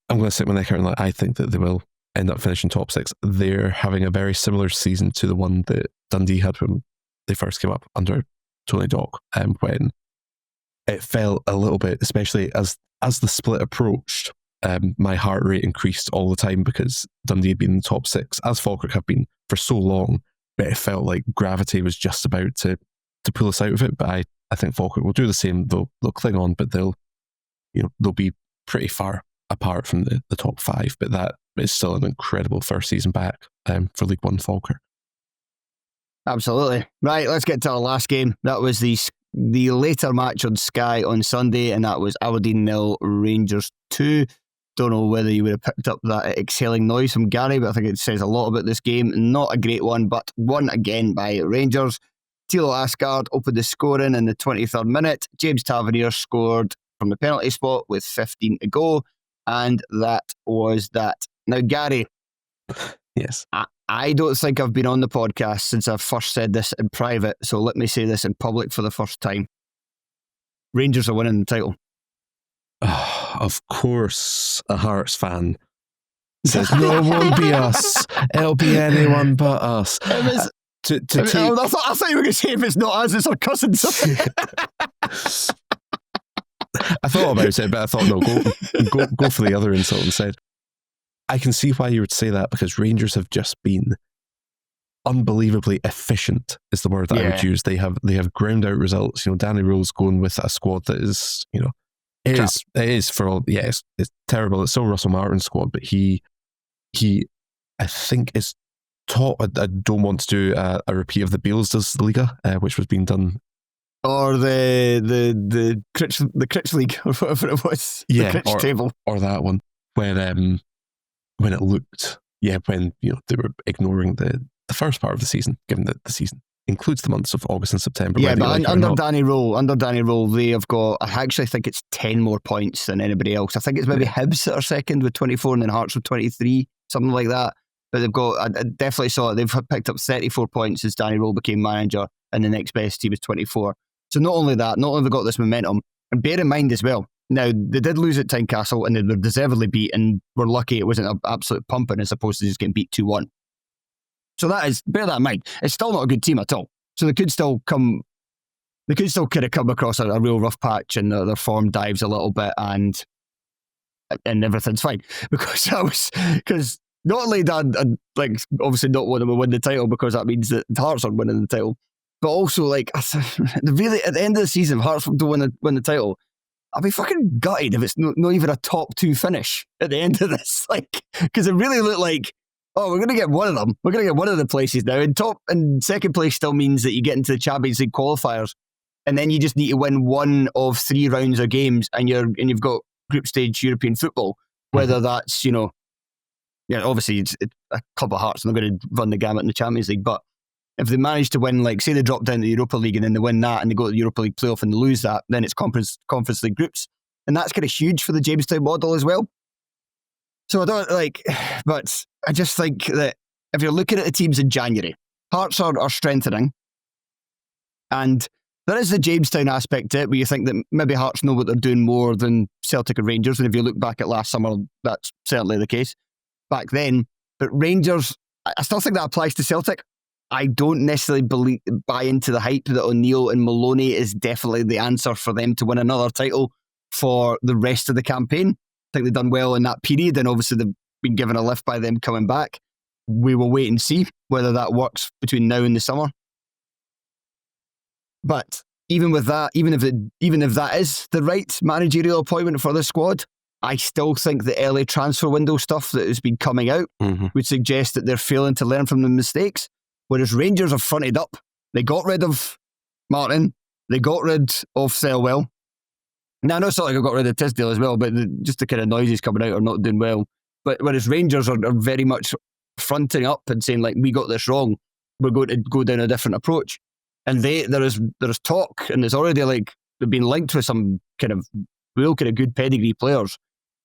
going to stick my neck out and I think that they will end up finishing top 6. They're having a very similar season to the one that Dundee had when they first came up under Tony Dock, when it felt a little bit, especially as the split approached, my heart rate increased all the time because Dundee had been in the top 6, as Falkirk have been for so long, but it felt like gravity was just about to pull us out of it. But I think Falkirk will do the same. They'll cling on, but they'll be pretty far apart from the top 5. But it's still an incredible first season back for League One Falkirk. Absolutely. Right, let's get to our last game. That was the later match on Sky on Sunday, and that was Aberdeen 0, Rangers 2. Don't know whether you would have picked up that exhaling noise from Gary, but I think it says a lot about this game. Not a great one, but won again by Rangers. Tilo Asgard opened the scoring in the 23rd minute. James Tavernier scored from the penalty spot with 15 to go, and that was that. Now, Gary. Yes. I don't think I've been on the podcast since I first said this in private, so let me say this in public for the first time. Rangers are winning the title. Of course, a Hearts fan says, no, it won't be us. It'll be anyone but us. I thought you were going to say, if it's not us, it's our cousins. I thought about it, but I thought, no, go for the other insult instead. I can see why you would say that, because Rangers have just been unbelievably efficient, is the word that I would use. They have ground out results. Danny Rose going with a squad that is, it is for all, it's terrible. It's still Russell Martin's squad, but he I think is taught. I don't want to do a repeat of the Beaslesliga, which was being done. Or the Critch League, or whatever it was. Yeah, the Critch table. Or that one, when it looked, when they were ignoring the first part of the season, given that the season includes the months of August and September. Yeah, but under Danny Rowe, they have got, I actually think it's 10 more points than anybody else. I think it's maybe Hibs that are second with 24 and then Hearts with 23, something like that. But they've got, I definitely saw it, they've picked up 34 points since Danny Rowe became manager, and the next best team was 24. So not only have they got this momentum, and bear in mind as well, now they did lose at Tynecastle and they were deservedly beat, and we're lucky it wasn't an absolute pumping as opposed to just getting beat 2-1. So bear that in mind. It's still not a good team at all. So they could still kind of come across a real rough patch, and their form dives a little bit, and everything's fine. Because not only that, like, obviously not want them to win the title because that means that Hearts are winning the title, but also, like, really at the end of the season, if Hearts don't win the title, I'll be fucking gutted if it's not even a top 2 finish at the end of this. Like, because it really looked like, oh, we're going to get one of them. We're going to get one of the places now. And top and second place still means that you get into the Champions League qualifiers, and then you just need to win one of 3 rounds of games, and you've got group stage European football. Whether that's obviously it's a club of Hearts, and they're going to run the gamut in the Champions League. But if they manage to win, like, say they drop down to the Europa League and then they win that and they go to the Europa League playoff and they lose that, then it's Conference League groups, and that's kind of huge for the Jamestown model as well. So but I just think that if you're looking at the teams in January, Hearts are strengthening, and there is the Jamestown aspect to it, where you think that maybe Hearts know what they're doing more than Celtic and Rangers, and if you look back at last summer, that's certainly the case back then. But Rangers, I still think that applies to Celtic. I don't necessarily buy into the hype that O'Neill and Maloney is definitely the answer for them to win another title for the rest of the campaign. I think they've done well in that period, and obviously they've been given a lift by them coming back. We will wait and see whether that works between now and the summer. But even with that, even if that is the right managerial appointment for this squad, I still think the early transfer window stuff that has been coming out would suggest that they're failing to learn from the mistakes. Whereas Rangers have fronted up. They got rid of Martin. They got rid of Selwell. Now, I know Celtic got rid of Tisdale as well, but just the kind of noises coming out are not doing well. But whereas Rangers are very much fronting up and saying, like, we got this wrong, we're going to go down a different approach. And there is talk, and there's already, like, they've been linked with some kind of real kind of good pedigree players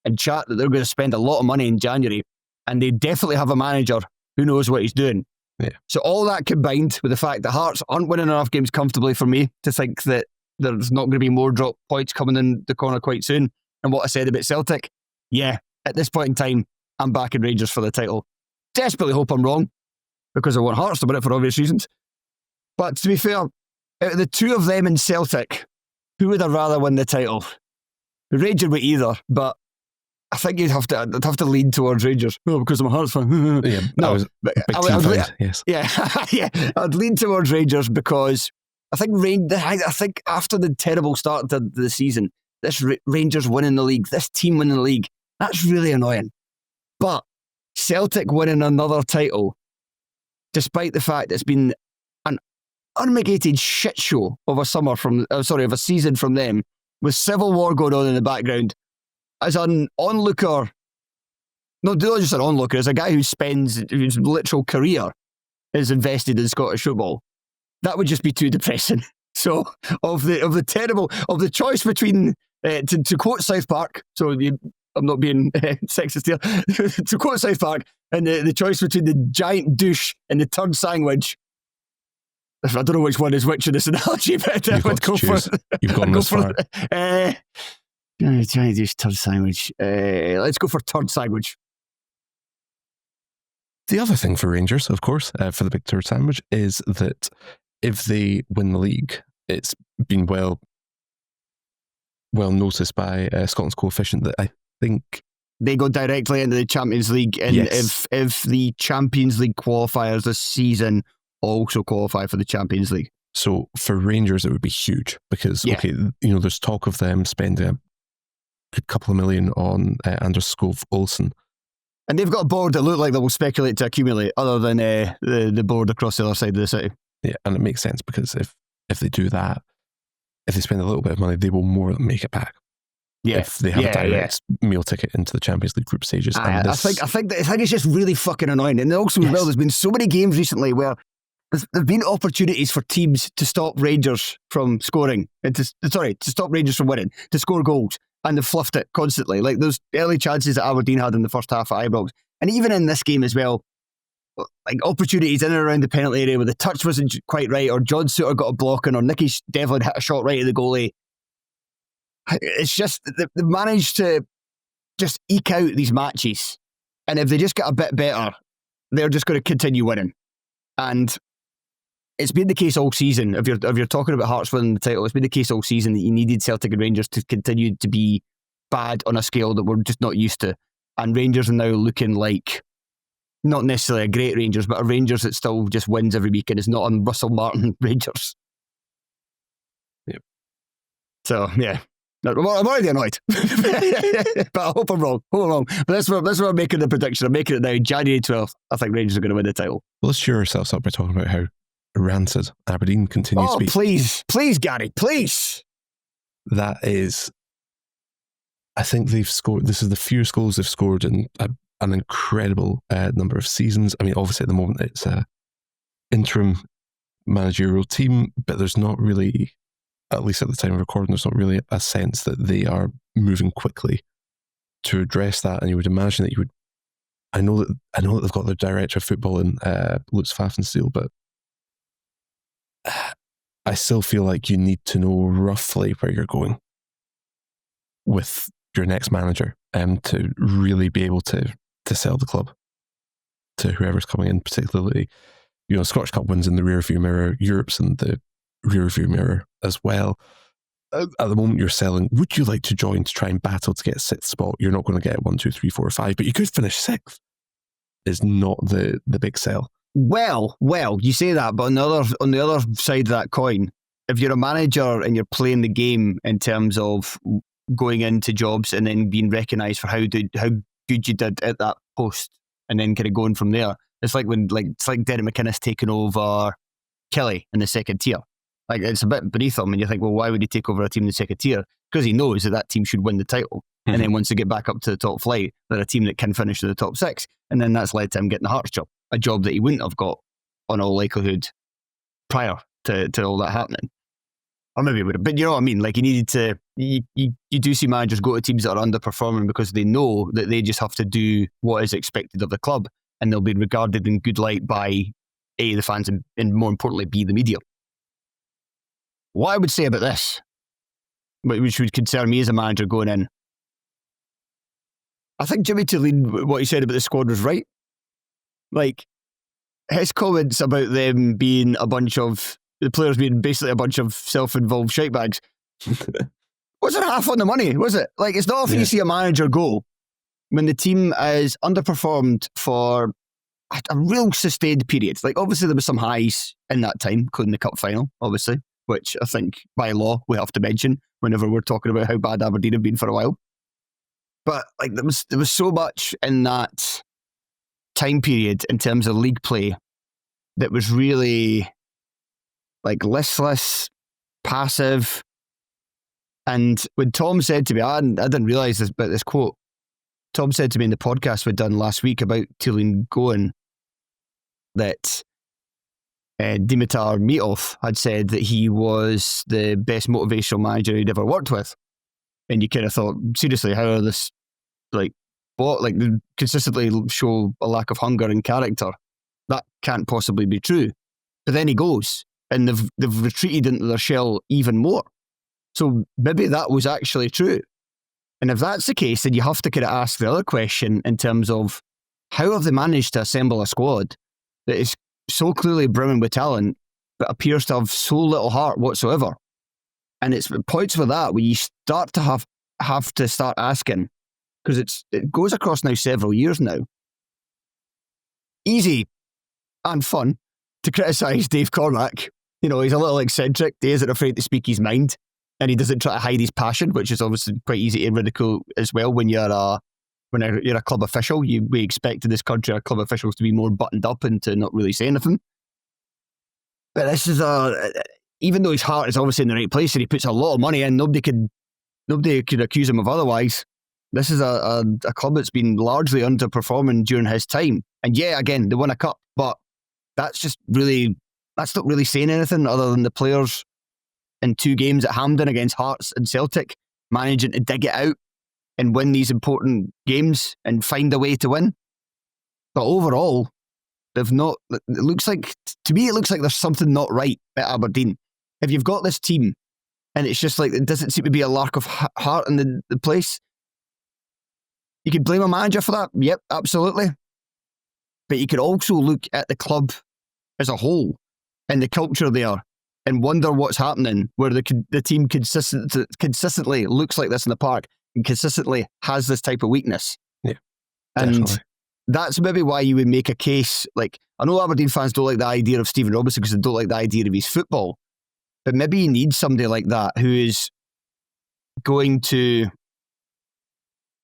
and chat that they're going to spend a lot of money in January, and they definitely have a manager who knows what he's doing. Yeah. So all that combined with the fact that Hearts aren't winning enough games comfortably for me to think that there's not going to be more drop points coming in the corner quite soon. And what I said about Celtic, at this point in time, I'm backing Rangers for the title. Desperately hope I'm wrong, because I want Hearts to win it for obvious reasons. But to be fair, out of the two of them in Celtic, who would I rather win the title? Rangers with either, but I think I'd have to lean towards Rangers. Oh, because I'm a Hearts fan. Yeah, no, yes. Yeah, I'd lean towards Rangers because I think after the terrible start to the season, this Rangers winning the league, this team winning the league, that's really annoying. But Celtic winning another title, despite the fact it's been an unmitigated shit show of a of a season from them, with civil war going on in the background, as an onlooker, not just an onlooker, as a guy whose literal career is invested in Scottish football, that would just be too depressing. So, of the choice between, to quote South Park, I'm not being sexist here, to quote South Park, and the choice between the giant douche and the turd sandwich, I don't know which one is which in this analogy, but I would go for... You've gone this far. Giant douche, turd sandwich. Let's go for turd sandwich. The other thing for Rangers, of course, for the big turd sandwich, is that if they win the league, it's been well noticed by Scotland's coefficient that I think they go directly into the Champions League, and yes. if the Champions League qualifiers this season also qualify for the Champions League. So for Rangers, it would be huge because, there's talk of them spending a good couple of million on Anders Skov Olsen. And they've got a board that look like they will speculate to accumulate, other than the board across the other side of the city. Yeah, and it makes sense because if they do that, if they spend a little bit of money, they will more than make it back. Yeah, if they have a direct meal ticket into the Champions League group stages. I think it's just really fucking annoying. And also as well, there's been so many games recently where there've been opportunities for teams to stop Rangers from scoring, and to stop Rangers from winning, to score goals, and they've fluffed it constantly. Like those early chances that Aberdeen had in the first half at Ibrox, and even in this game as well, like opportunities in and around the penalty area where the touch wasn't quite right, or John Souttar got a blocking, or Nicky Devlin hit a shot right at the goalie. It's just they've managed to just eke out these matches, and if they just get a bit better, they're just going to continue winning. And it's been the case all season. If you're talking about Hearts winning the title, it's been the case all season that you needed Celtic and Rangers to continue to be bad on a scale that we're just not used to. And Rangers are now looking like not necessarily a great Rangers, but a Rangers that still just wins every week and is not on Russell Martin Rangers. Yep. So, yeah. I'm already annoyed. But I hope I'm wrong. But that's where I'm making the prediction. I'm making it now. January 12th, I think Rangers are going to win the title. Well, let's cheer ourselves up by talking about how rancid Aberdeen continues to be. Please, Gary, please. That is, I think they've scored, this is the fewest goals they've scored in an incredible number of seasons. I mean, obviously at the moment it's an interim managerial team, but there's not really, at least at the time of recording, there's not really a sense that they are moving quickly to address that. And you would imagine that I know that they've got their director of football in Lutz Pfaffenstiel, but I still feel like you need to know roughly where you're going with your next manager to really be able to sell the club to whoever's coming in, particularly, Scottish Cup wins in the rearview mirror, Europe's in the rearview mirror as well. At the moment you're selling, would you like to join to try and battle to get 6th spot? You're not going to get 1, 2, 3, 4, 5, but you could finish 6th. Is not the big sell. Well, you say that, but on the other side of that coin, if you're a manager and you're playing the game in terms of going into jobs and then being recognised for how good you did at that post, and then kind of going from there, it's like Derek McInnes taking over Kelly in the second tier. Like, it's a bit beneath him, and you think, well, why would he take over a team in the second tier? Because he knows that team should win the title. Mm-hmm. And then once they get back up to the top flight, they're a team that can finish in the top 6. And then that's led to him getting the Hearts job, a job that he wouldn't have got on all likelihood prior to all that happening. Or maybe it would have, but you know what I mean? Like, you do see managers go to teams that are underperforming because they know that they just have to do what is expected of the club, and they'll be regarded in good light by A, the fans, and more importantly, B, the media. What I would say about this, which would concern me as a manager going in, I think Jimmy Tulin, what he said about the squad was right. Like, his comments about them being the players being basically a bunch of self-involved shitebags, wasn't half on the money, was it? Like, it's not often you see a manager go when the team is underperformed for a real sustained period. Like, obviously there was some highs in that time, including the cup final, obviously, which I think by law we have to mention whenever we're talking about how bad Aberdeen have been for a while. But like, there was so much in that time period in terms of league play that was really like listless, passive. And when Tom said to me, I didn't realise this, but this quote, Tom said to me in the podcast we'd done last week about Kieron Bowie that Dimitar Mitov had said that he was the best motivational manager he'd ever worked with. And you kind of thought, seriously, how are this, like, what? Like, they consistently show a lack of hunger and character. That can't possibly be true. But then he goes, and they've retreated into their shell even more. So maybe that was actually true. And if that's the case, then you have to kind of ask the other question in terms of how have they managed to assemble a squad that is so clearly brimming with talent, but appears to have so little heart whatsoever. And it's points with that where you start to have to start asking, because it goes across now several years now. Easy and fun to criticise Dave Cormack. You know, he's a little eccentric. He isn't afraid to speak his mind, and he doesn't try to hide his passion, which is obviously quite easy to ridicule as well when you're a club official. We expect in this country our club officials to be more buttoned up and to not really say anything. But this is even though his heart is obviously in the right place and he puts a lot of money in, nobody could accuse him of otherwise. This is a club that's been largely underperforming during his time. And yeah, again, they won a cup, but that's not really saying anything other than the players in 2 games at Hampden against Hearts and Celtic managing to dig it out and win these important games and find a way to win. But overall, they've not. To me, it looks like there's something not right at Aberdeen. If you've got this team and it's just like, it doesn't seem to be a lack of heart in the place, you could blame a manager for that. Yep, absolutely. But you could also look at the club as a whole and the culture there and wonder what's happening where the team consistently looks like this in the park and consistently has this type of weakness. Yeah, and definitely. That's maybe why you would make a case. Like, I know Aberdeen fans don't like the idea of Stephen Robertson because they don't like the idea of his football, but maybe you need somebody like that who is going to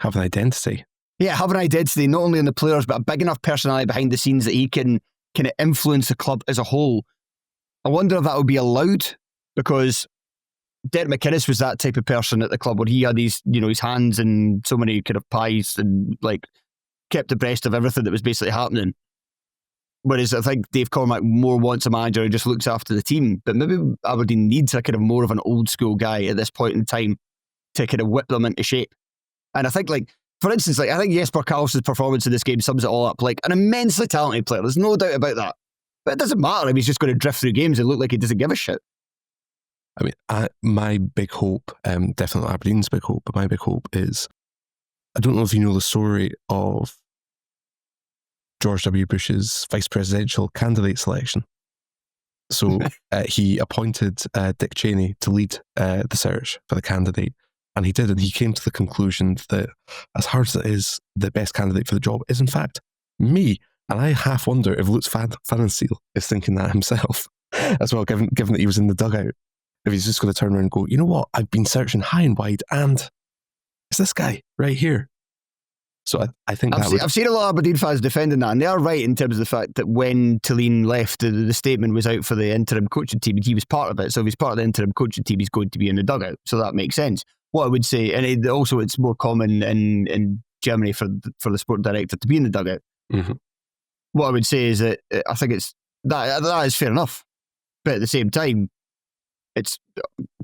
have an identity. Yeah, have an identity, not only in the players, but a big enough personality behind the scenes that he can kind of influence the club as a whole. I wonder if that would be allowed, because Derek McInnes was that type of person at the club where he had his hands in so many kind of pies and like kept abreast of everything that was basically happening. Whereas I think Dave Cormack more wants a manager who just looks after the team. But maybe Aberdeen needs a kind of more of an old school guy at this point in time to kind of whip them into shape. And I think, like, for instance, like, I think Jesper Karlsson's performance in this game sums it all up. Like, an immensely talented player. There's no doubt about that. But it doesn't matter if he's just going to drift through games and look like he doesn't give a shit. I mean, my big hope, definitely Aberdeen's big hope, but my big hope is, I don't know if you know the story of George W. Bush's vice presidential candidate selection. So he appointed Dick Cheney to lead the search for the candidate. And he did, and he came to the conclusion that, as hard as it is, the best candidate for the job is in fact me. And I half wonder if Lutz Van Seal is thinking that himself as well, given that he was in the dugout. If he's just going to turn around and go, you know what, I've been searching high and wide, and it's this guy right here. So I think I've seen a lot of Aberdeen fans defending that, and they are right in terms of the fact that when Tillene left, the statement was out for the interim coaching team, and he was part of it. So if he's part of the interim coaching team, he's going to be in the dugout. So that makes sense. What I would say, and it's more common in Germany for the sport director to be in the dugout. Mm-hmm. What I would say is that I think it's that is fair enough, but at the same time, it's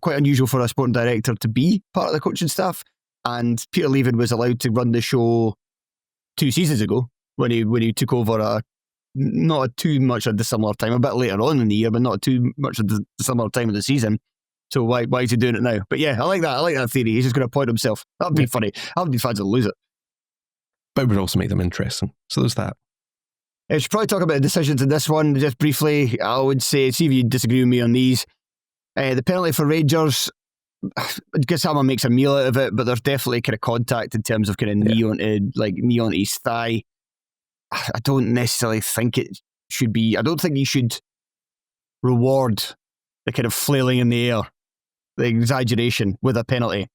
quite unusual for a sporting director to be part of the coaching staff. And Peter Leven was allowed to run the show 2 seasons ago when he took over not too much a dissimilar time, a bit later on in the year, but not too much a dissimilar time of the season. So why is he doing it now? But yeah, I like that. I like that theory. He's just going to appoint himself. That would be funny. Aberdeen fans will lose it. But it would also make them interesting. So there's that. I should probably talk about the decisions in this one just briefly. I would say, see if you disagree with me on these. The penalty for Rangers, I guess Hammer makes a meal out of it, but there's definitely kind of contact in terms of kind of knee onto his thigh. I don't necessarily think it should be. I don't think you should reward the kind of flailing in the air, the exaggeration with a penalty.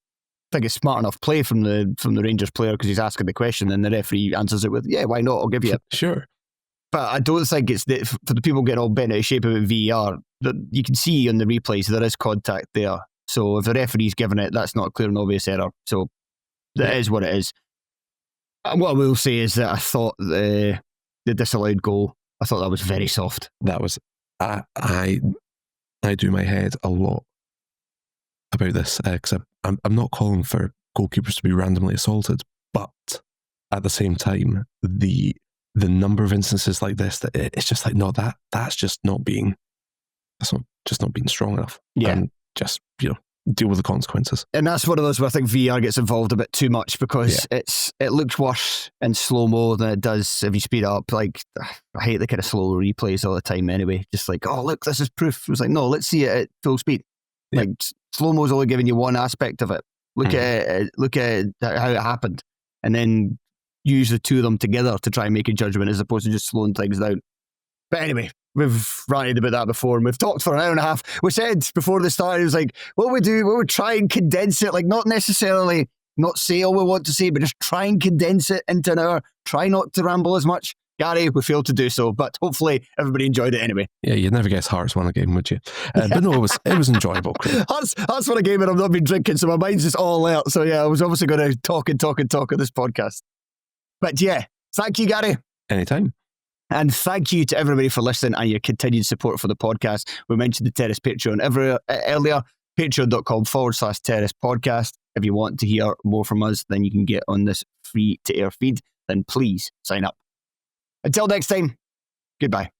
think it's smart enough play from the Rangers player because he's asking the question and the referee answers it with, yeah, why not? I'll give you it. Sure. But I don't think it's for the people getting all bent out of shape about VAR, that you can see on the replays there is contact there. So if the referee's given it, that's not a clear and obvious error. So that is what it is. And what I will say is that I thought the disallowed goal, I thought that was very soft. That was, I do my head a lot about this because I'm not calling for goalkeepers to be randomly assaulted, but at the same time, the number of instances like this, that it's just like, no, that's just not being strong enough. Yeah. And just, deal with the consequences. And that's one of those where I think VR gets involved a bit too much because it looks worse in slow-mo than it does if you speed it up. Like, I hate the kind of slow replays all the time anyway. Just like, oh, look, this is proof. It was like, no, let's see it at full speed. Yeah. Like, slow-mo's only giving you one aspect of it. Look at how it happened. And then use the two of them together to try and make a judgment as opposed to just slowing things down. But anyway, we've ranted about that before and we've talked for an hour and a half. We said before the start, it was like, what we try and condense it, like not necessarily not say all we want to say, but just try and condense it into an hour. Try not to ramble as much. Gary, we failed to do so, but hopefully everybody enjoyed it anyway. Yeah, you'd never guess Hearts won a game, would you? But no, it was enjoyable. Hearts won a game and I've not been drinking, so my mind's just all alert. So yeah, I was obviously going to talk on this podcast. But yeah, thank you, Gary. Anytime. And thank you to everybody for listening and your continued support for the podcast. We mentioned the Terrace Patreon earlier, patreon.com/Terrace podcast. If you want to hear more from us, then you can get on this free to air feed, then please sign up. Until next time, goodbye.